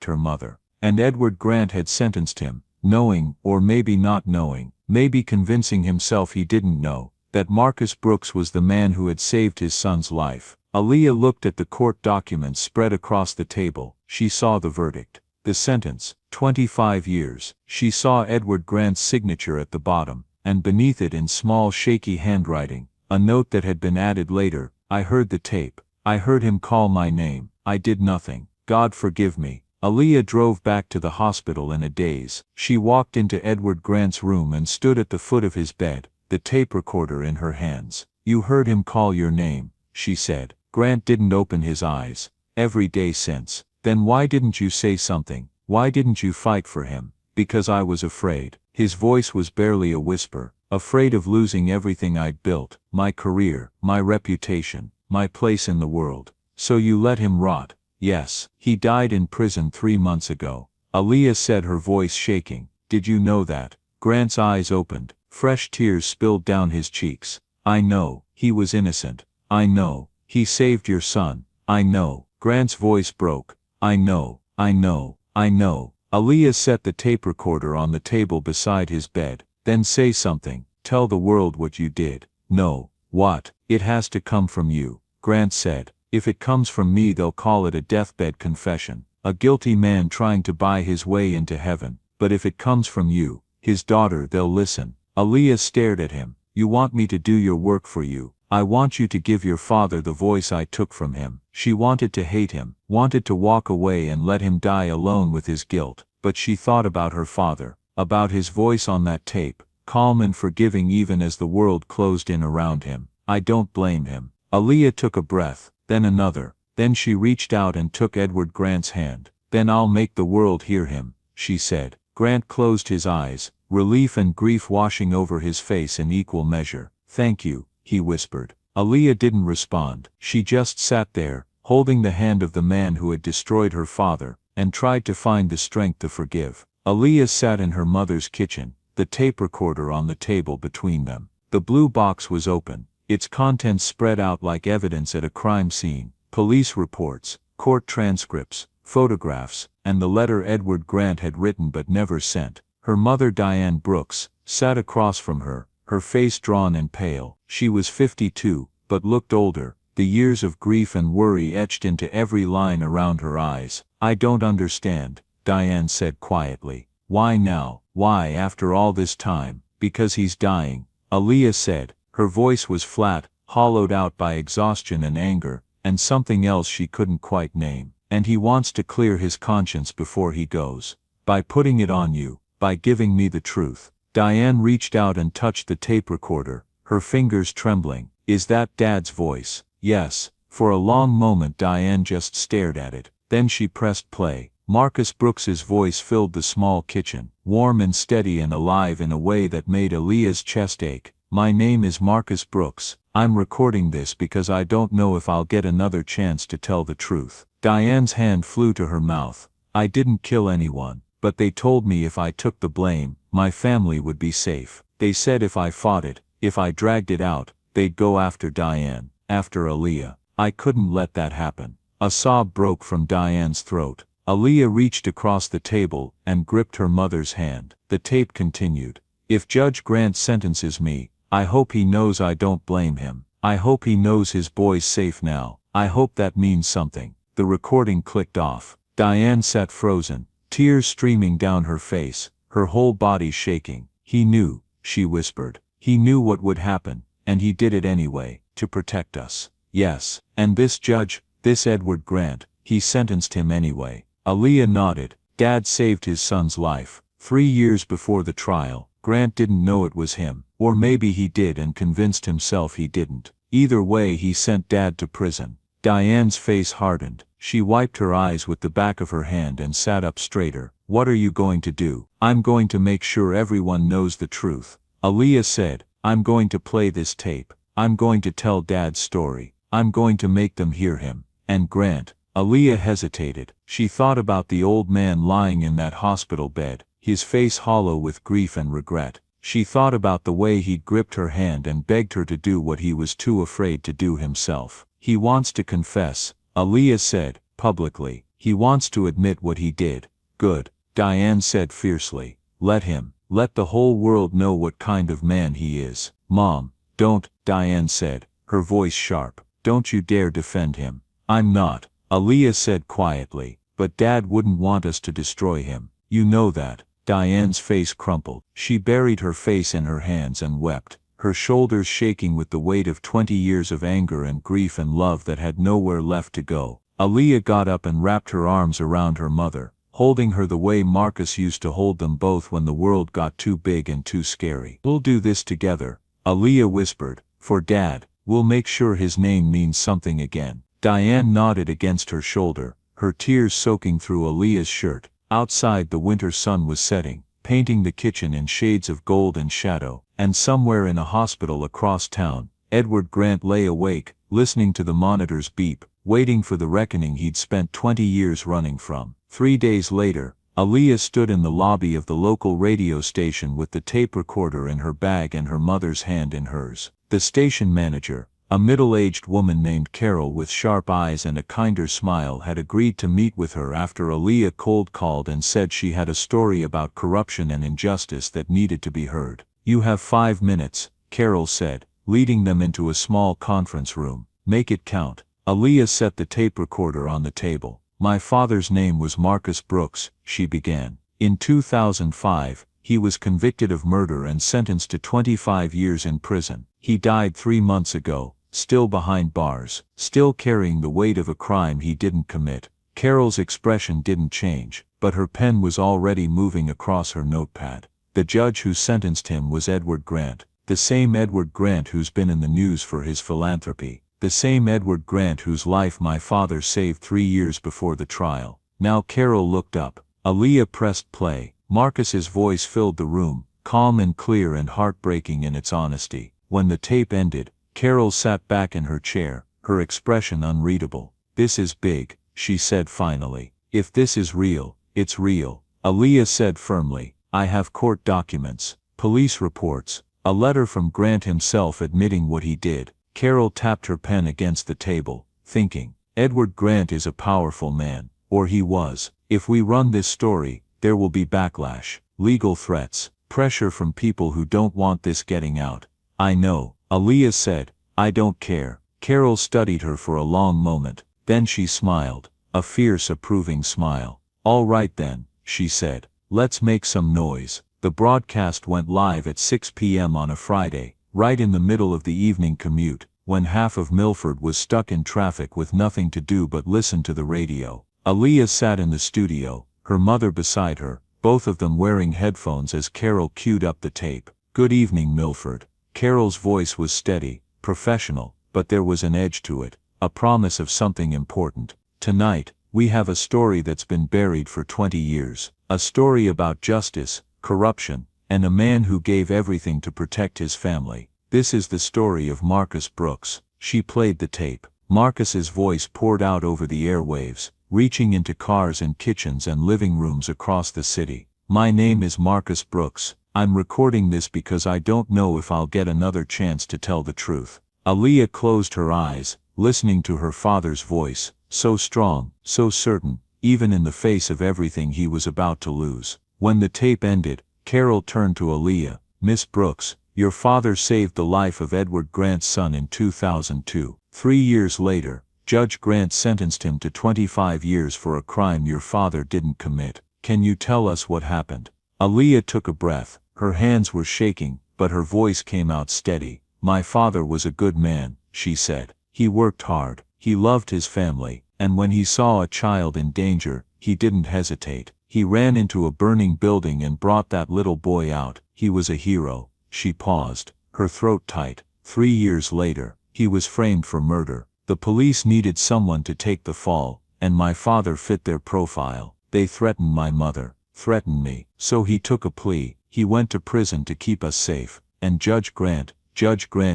her mother. And Edward Grant had sentenced him, knowing, or maybe not knowing, maybe convincing himself he didn't know, that Marcus Brooks was the man who had saved his son's life. Aliyah looked at the court documents spread across the table. She saw the verdict. The sentence, 25 years. She saw Edward Grant's signature at the bottom, and beneath it in small shaky handwriting, a note that had been added later. "I heard the tape. I heard him call my name. I did nothing. God forgive me." Aliyah drove back to the hospital in a daze. She walked into Edward Grant's room and stood at the foot of his bed, the tape recorder in her hands. "You heard him call your name," she said. Grant didn't open his eyes. "Every day since." "Then why didn't you say something? Why didn't you fight for him?" "Because I was afraid." His voice was barely a whisper. Afraid of losing everything I'd built, my career, my reputation, my place in the world. So you let him rot? Yes. He died in prison 3 months ago. Aaliyah said, her voice shaking. Did you know that? Grant's eyes opened. Fresh tears spilled down his cheeks. I know. He was innocent. I know. He saved your son. I know. Grant's voice broke. I know. I know. I know. Aaliyah set the tape recorder on the table beside his bed. Then say something. Tell the world what you did. No. What? It has to come from you. Grant said. If it comes from me, they'll call it a deathbed confession. A guilty man trying to buy his way into heaven. But if it comes from you, his daughter, they'll listen. Aaliyah stared at him. You want me to do your work for you? I want you to give your father the voice I took from him. She wanted to hate him, wanted to walk away and let him die alone with his guilt. But she thought about her father, about his voice on that tape, calm and forgiving even as the world closed in around him. I don't blame him. Aaliyah took a breath, then another. Then she reached out and took Edward Grant's hand. Then I'll make the world hear him, she said. Grant closed his eyes, relief and grief washing over his face in equal measure. Thank you, he whispered. Aaliyah didn't respond. She just sat there, holding the hand of the man who had destroyed her father, and tried to find the strength to forgive. Aaliyah sat in her mother's kitchen, the tape recorder on the table between them. The blue box was open, its contents spread out like evidence at a crime scene. Police reports, court transcripts, photographs, and the letter Edward Grant had written but never sent. Her mother, Diane Brooks, sat across from her, her face drawn and pale. She was 52, but looked older, the years of grief and worry etched into every line around her eyes. I don't understand, Diane said quietly. Why now? Why after all this time? Because he's dying, Aaliyah said. Her voice was flat, hollowed out by exhaustion and anger, and something else she couldn't quite name. And he wants to clear his conscience before he goes. By putting it on you, by giving me the truth. Diane reached out and touched the tape recorder, her fingers trembling. Is that Dad's voice? Yes. For a long moment Diane just stared at it. Then she pressed play. Marcus Brooks's voice filled the small kitchen, warm and steady and alive in a way that made Aaliyah's chest ache. My name is Marcus Brooks. I'm recording this because I don't know if I'll get another chance to tell the truth. Diane's hand flew to her mouth. I didn't kill anyone, but they told me if I took the blame, my family would be safe. They said if I fought it, if I dragged it out, they'd go after Diane, after Aaliyah. I couldn't let that happen. A sob broke from Diane's throat. Aaliyah reached across the table and gripped her mother's hand. The tape continued. If Judge Grant sentences me, I hope he knows I don't blame him. I hope he knows his boy's safe now. I hope that means something. The recording clicked off. Diane sat frozen, tears streaming down her face, her whole body shaking. He knew, she whispered. He knew what would happen, and he did it anyway, to protect us. Yes, and this judge, this Edward Grant, he sentenced him anyway. Aaliyah nodded. Dad saved his son's life. 3 years before the trial, Grant didn't know it was him, or maybe he did and convinced himself he didn't. Either way, he sent Dad to prison. Diane's face hardened. She wiped her eyes with the back of her hand and sat up straighter. What are you going to do? I'm going to make sure everyone knows the truth. Aaliyah said, I'm going to play this tape. I'm going to tell Dad's story. I'm going to make them hear him. And Grant. Aaliyah hesitated. She thought about the old man lying in that hospital bed, his face hollow with grief and regret. She thought about the way he'd gripped her hand and begged her to do what he was too afraid to do himself. He wants to confess, Aaliyah said, publicly. He wants to admit what he did. Good, Diane said fiercely. Let him. Let the whole world know what kind of man he is. Mom, don't, Diane said, her voice sharp. Don't you dare defend him. I'm not, Aaliyah said quietly. But Dad wouldn't want us to destroy him. You know that. Diane's face crumpled. She buried her face in her hands and wept, her shoulders shaking with the weight of 20 years of anger and grief and love that had nowhere left to go. Aaliyah got up and wrapped her arms around her mother, holding her the way Marcus used to hold them both when the world got too big and too scary. We'll do this together, Aaliyah whispered. For Dad, we'll make sure his name means something again. Diane nodded against her shoulder, her tears soaking through Aaliyah's shirt. Outside the winter sun was setting, painting the kitchen in shades of gold and shadow. And somewhere in a hospital across town, Edward Grant lay awake, listening to the monitor's beep, waiting for the reckoning he'd spent 20 years running from. 3 days later, Aaliyah stood in the lobby of the local radio station with the tape recorder in her bag and her mother's hand in hers. The station manager, a middle-aged woman named Carol with sharp eyes and a kinder smile, had agreed to meet with her after Aaliyah cold-called and said she had a story about corruption and injustice that needed to be heard. "You have 5 minutes," Carol said, leading them into a small conference room. "Make it count." Aaliyah set the tape recorder on the table. "My father's name was Marcus Brooks," she began. "In 2005, he was convicted of murder and sentenced to 25 years in prison. He died 3 months ago, still behind bars, still carrying the weight of a crime he didn't commit." Carol's expression didn't change, but her pen was already moving across her notepad. "The judge who sentenced him was Edward Grant, the same Edward Grant who's been in the news for his philanthropy. The same Edward Grant whose life my father saved 3 years before the trial." Now Carol looked up. Aaliyah pressed play. Marcus's voice filled the room, calm and clear and heartbreaking in its honesty. When the tape ended, Carol sat back in her chair, her expression unreadable. "This is big," she said finally. "If this is real, it's real." Aaliyah said firmly, "I have court documents, police reports, a letter from Grant himself admitting what he did." Carol tapped her pen against the table, thinking, "Edward Grant is a powerful man, or he was. If we run this story, there will be backlash, legal threats, pressure from people who don't want this getting out." "I know," Aaliyah said. "I don't care." Carol studied her for a long moment, then she smiled, a fierce approving smile. "All right then," she said, "let's make some noise." The broadcast went live at 6 p.m. on a Friday, right in the middle of the evening commute, when half of Milford was stuck in traffic with nothing to do but listen to the radio. Aaliyah sat in the studio, her mother beside her, both of them wearing headphones as Carol queued up the tape. "Good evening, Milford." Carol's voice was steady, professional, but there was an edge to it, a promise of something important. "Tonight, we have a story that's been buried for 20 years. A story about justice, corruption, and a man who gave everything to protect his family. This is the story of Marcus Brooks." She played the tape. Marcus's voice poured out over the airwaves, reaching into cars and kitchens and living rooms across the city. "My name is Marcus Brooks. I'm recording this because I don't know if I'll get another chance to tell the truth." Aaliyah closed her eyes, listening to her father's voice, so strong, so certain, even in the face of everything he was about to lose. When the tape ended, Carol turned to Aaliyah. "Miss Brooks, your father saved the life of Edward Grant's son in 2002. 3 years later, Judge Grant sentenced him to 25 years for a crime your father didn't commit. Can you tell us what happened?" Aaliyah took a breath. Her hands were shaking, but her voice came out steady. "My father was a good man," she said. "He worked hard, he loved his family, and when he saw a child in danger, he didn't hesitate. He ran into a burning building and brought that little boy out. He was a hero." She paused, her throat tight. 3 years later, he was framed for murder. The police needed someone to take the fall, and my father fit their profile. They threatened my mother, threatened me. So he took a plea. He went to prison to keep us safe. And Judge Grant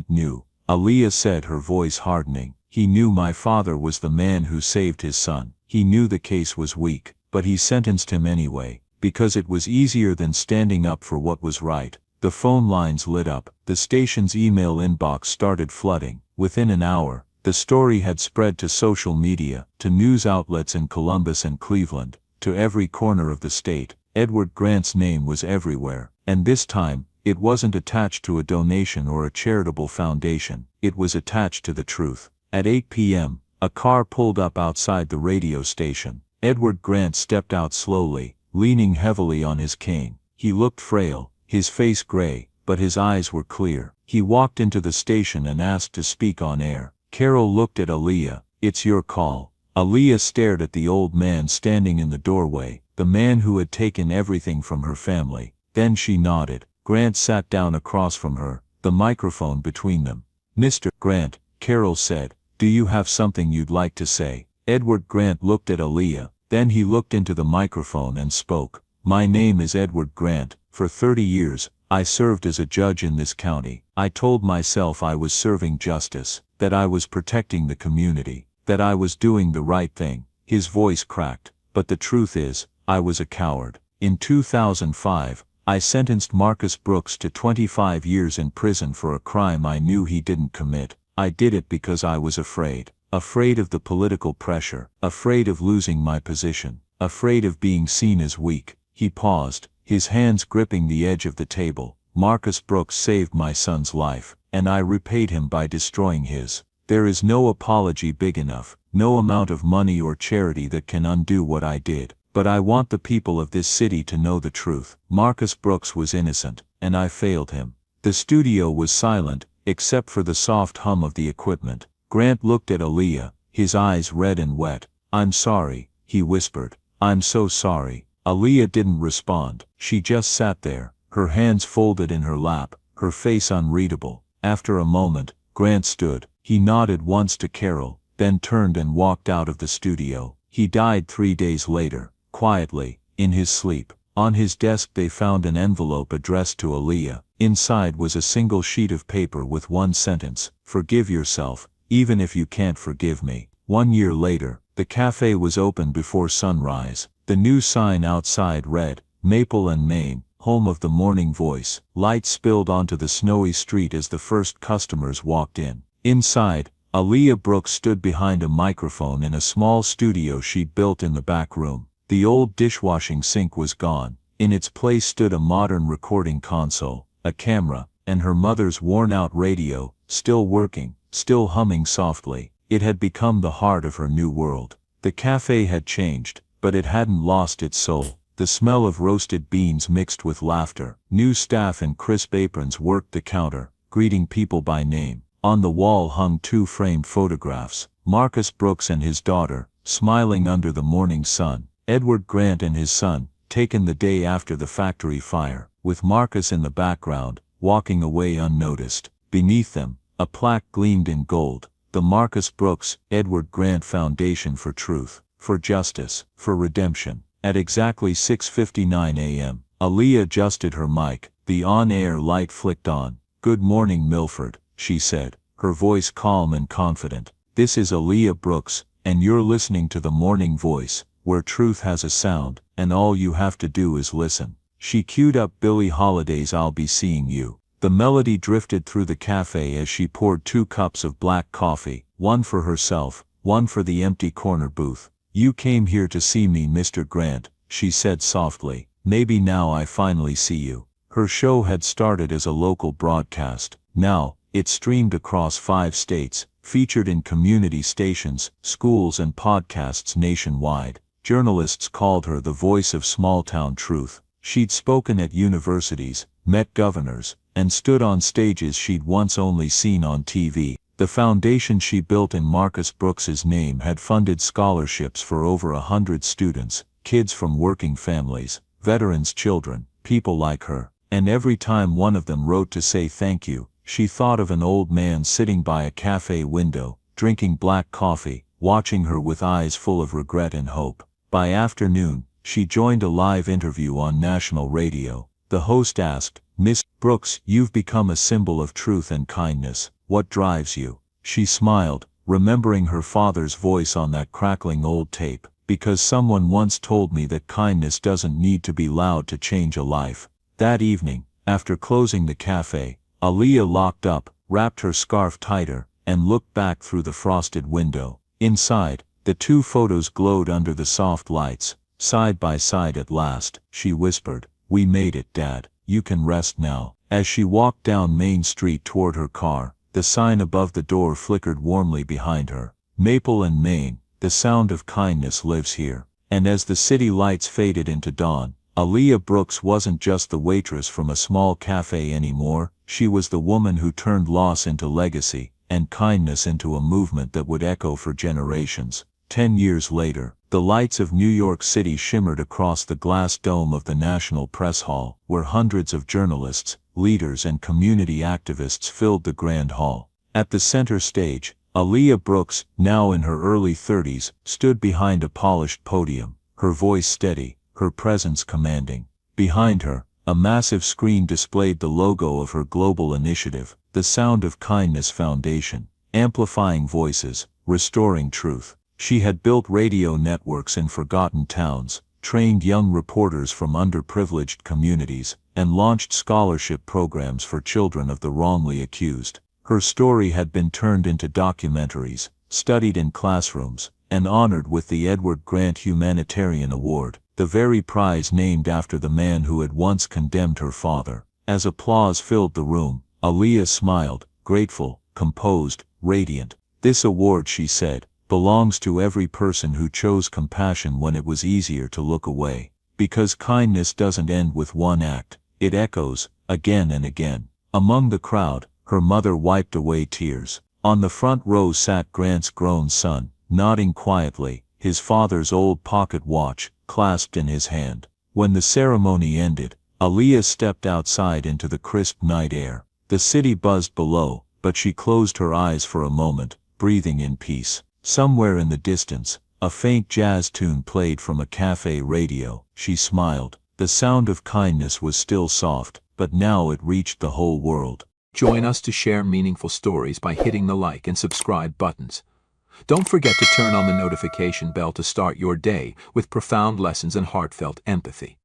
knew. Aaliyah said, her voice hardening. "He knew my father was the man who saved his son. He knew the case was weak, but he sentenced him anyway, because it was easier than standing up for what was right." The phone lines lit up. The station's email inbox started flooding. Within an hour, the story had spread to social media, to news outlets in Columbus and Cleveland, to every corner of the state. Edward Grant's name was everywhere, and this time, it wasn't attached to a donation or a charitable foundation. It was attached to the truth. At 8 p.m., a car pulled up outside the radio station. Edward Grant stepped out slowly, leaning heavily on his cane. He looked frail, his face gray, but his eyes were clear. He walked into the station and asked to speak on air. Carol looked at Aaliyah. "It's your call." Aaliyah stared at the old man standing in the doorway, the man who had taken everything from her family. Then she nodded. Grant sat down across from her, the microphone between them. "Mr. Grant," Carol said, "do you have something you'd like to say?" Edward Grant looked at Aaliyah, then he looked into the microphone and spoke. "My name is Edward Grant, For 30 years, I served as a judge in this county. I told myself I was serving justice, that I was protecting the community, that I was doing the right thing. His voice cracked. But the truth is, I was a coward. In 2005, I sentenced Marcus Brooks to 25 years in prison for a crime I knew he didn't commit. I did it because I was afraid. Afraid of the political pressure, afraid of losing my position, afraid of being seen as weak. He paused, his hands gripping the edge of the table. Marcus Brooks saved my son's life, and I repaid him by destroying his. There is no apology big enough, no amount of money or charity that can undo what I did. But I want the people of this city to know the truth. Marcus Brooks was innocent, and I failed him. The studio was silent, except for the soft hum of the equipment. Grant looked at Aaliyah, his eyes red and wet. "I'm sorry," he whispered. "I'm so sorry." Aaliyah didn't respond. She just sat there, her hands folded in her lap, her face unreadable. After a moment, Grant stood. He nodded once to Carol, then turned and walked out of the studio. He died 3 days later, quietly, in his sleep. On his desk they found an envelope addressed to Aaliyah. Inside was a single sheet of paper with one sentence: "Forgive yourself, even if you can't forgive me." 1 year later, the cafe was open before sunrise. The new sign outside read, "Maple and Main, home of the morning voice." Light spilled onto the snowy street as the first customers walked in. Inside, Aaliyah Brooks stood behind a microphone in a small studio she'd built in the back room. The old dishwashing sink was gone. In its place stood a modern recording console, a camera, and her mother's worn-out radio, still working, still humming softly. It had become the heart of her new world. The cafe had changed, but it hadn't lost its soul. The smell of roasted beans mixed with laughter. New staff in crisp aprons worked the counter, greeting people by name. On the wall hung 2 framed photographs: Marcus Brooks and his daughter, smiling under the morning sun; Edward Grant and his son, taken the day after the factory fire, with Marcus in the background, walking away unnoticed. Beneath them, a plaque gleamed in gold: the Marcus Brooks, Edward Grant Foundation for Truth, for Justice, for Redemption. At exactly 6:59 a.m., Aaliyah adjusted her mic. The on-air light flicked on. "Good morning, Milford," she said, her voice calm and confident. "This is Aaliyah Brooks, and you're listening to The Morning Voice, where truth has a sound, and all you have to do is listen." She queued up Billie Holiday's "I'll Be Seeing You." The melody drifted through the cafe as she poured 2 cups of black coffee, one for herself, one for the empty corner booth. "You came here to see me, Mr. Grant," she said softly. "Maybe now I finally see you." Her show had started as a local broadcast. Now, it streamed across 5 states, featured in community stations, schools and podcasts nationwide. Journalists called her the voice of small-town truth. She'd spoken at universities, met governors, and stood on stages she'd once only seen on TV. The foundation she built in Marcus Brooks's name had funded scholarships for over 100 students, kids from working families, veterans' children, people like her. And every time one of them wrote to say thank you, she thought of an old man sitting by a cafe window, drinking black coffee, watching her with eyes full of regret and hope. By afternoon, she joined a live interview on national radio. The host asked, "Miss Brooks, you've become a symbol of truth and kindness. What drives you?" She smiled, remembering her father's voice on that crackling old tape. "Because someone once told me that kindness doesn't need to be loud to change a life." That evening, after closing the cafe, Aaliyah locked up, wrapped her scarf tighter, and looked back through the frosted window. Inside, the 2 photos glowed under the soft lights. "Side by side at last," she whispered. "We made it, Dad. You can rest now." As she walked down Main Street toward her car, the sign above the door flickered warmly behind her. "Maple and Main, the sound of kindness lives here." And as the city lights faded into dawn, Aaliyah Brooks wasn't just the waitress from a small cafe anymore. She was the woman who turned loss into legacy, and kindness into a movement that would echo for generations. 10 years later, the lights of New York City shimmered across the glass dome of the National Press Hall, where hundreds of journalists, leaders and community activists filled the grand hall. At the center stage, Aaliyah Brooks, now in her early 30s, stood behind a polished podium, her voice steady, her presence commanding. Behind her, A massive screen displayed the logo of her global initiative, the Sound of Kindness Foundation, amplifying voices, restoring truth. She had built radio networks in forgotten towns, trained young reporters from underprivileged communities, and launched scholarship programs for children of the wrongly accused. Her story had been turned into documentaries, studied in classrooms, and honored with the Edward Grant Humanitarian Award, the very prize named after the man who had once condemned her father. As applause filled the room, Aaliyah smiled, grateful, composed, radiant. "This award," she said, "belongs to every person who chose compassion when it was easier to look away. Because kindness doesn't end with one act, it echoes, again and again." Among the crowd, her mother wiped away tears. On the front row sat Grant's grown son, nodding quietly, his father's old pocket watch clasped in his hand. When the ceremony ended, Aaliyah stepped outside into the crisp night air. The city buzzed below, but she closed her eyes for a moment, breathing in peace. Somewhere in the distance, a faint jazz tune played from a cafe radio. She smiled. The sound of kindness was still soft, but now it reached the whole world. Join us to share meaningful stories by hitting the like and subscribe buttons. Don't forget to turn on the notification bell to start your day with profound lessons and heartfelt empathy.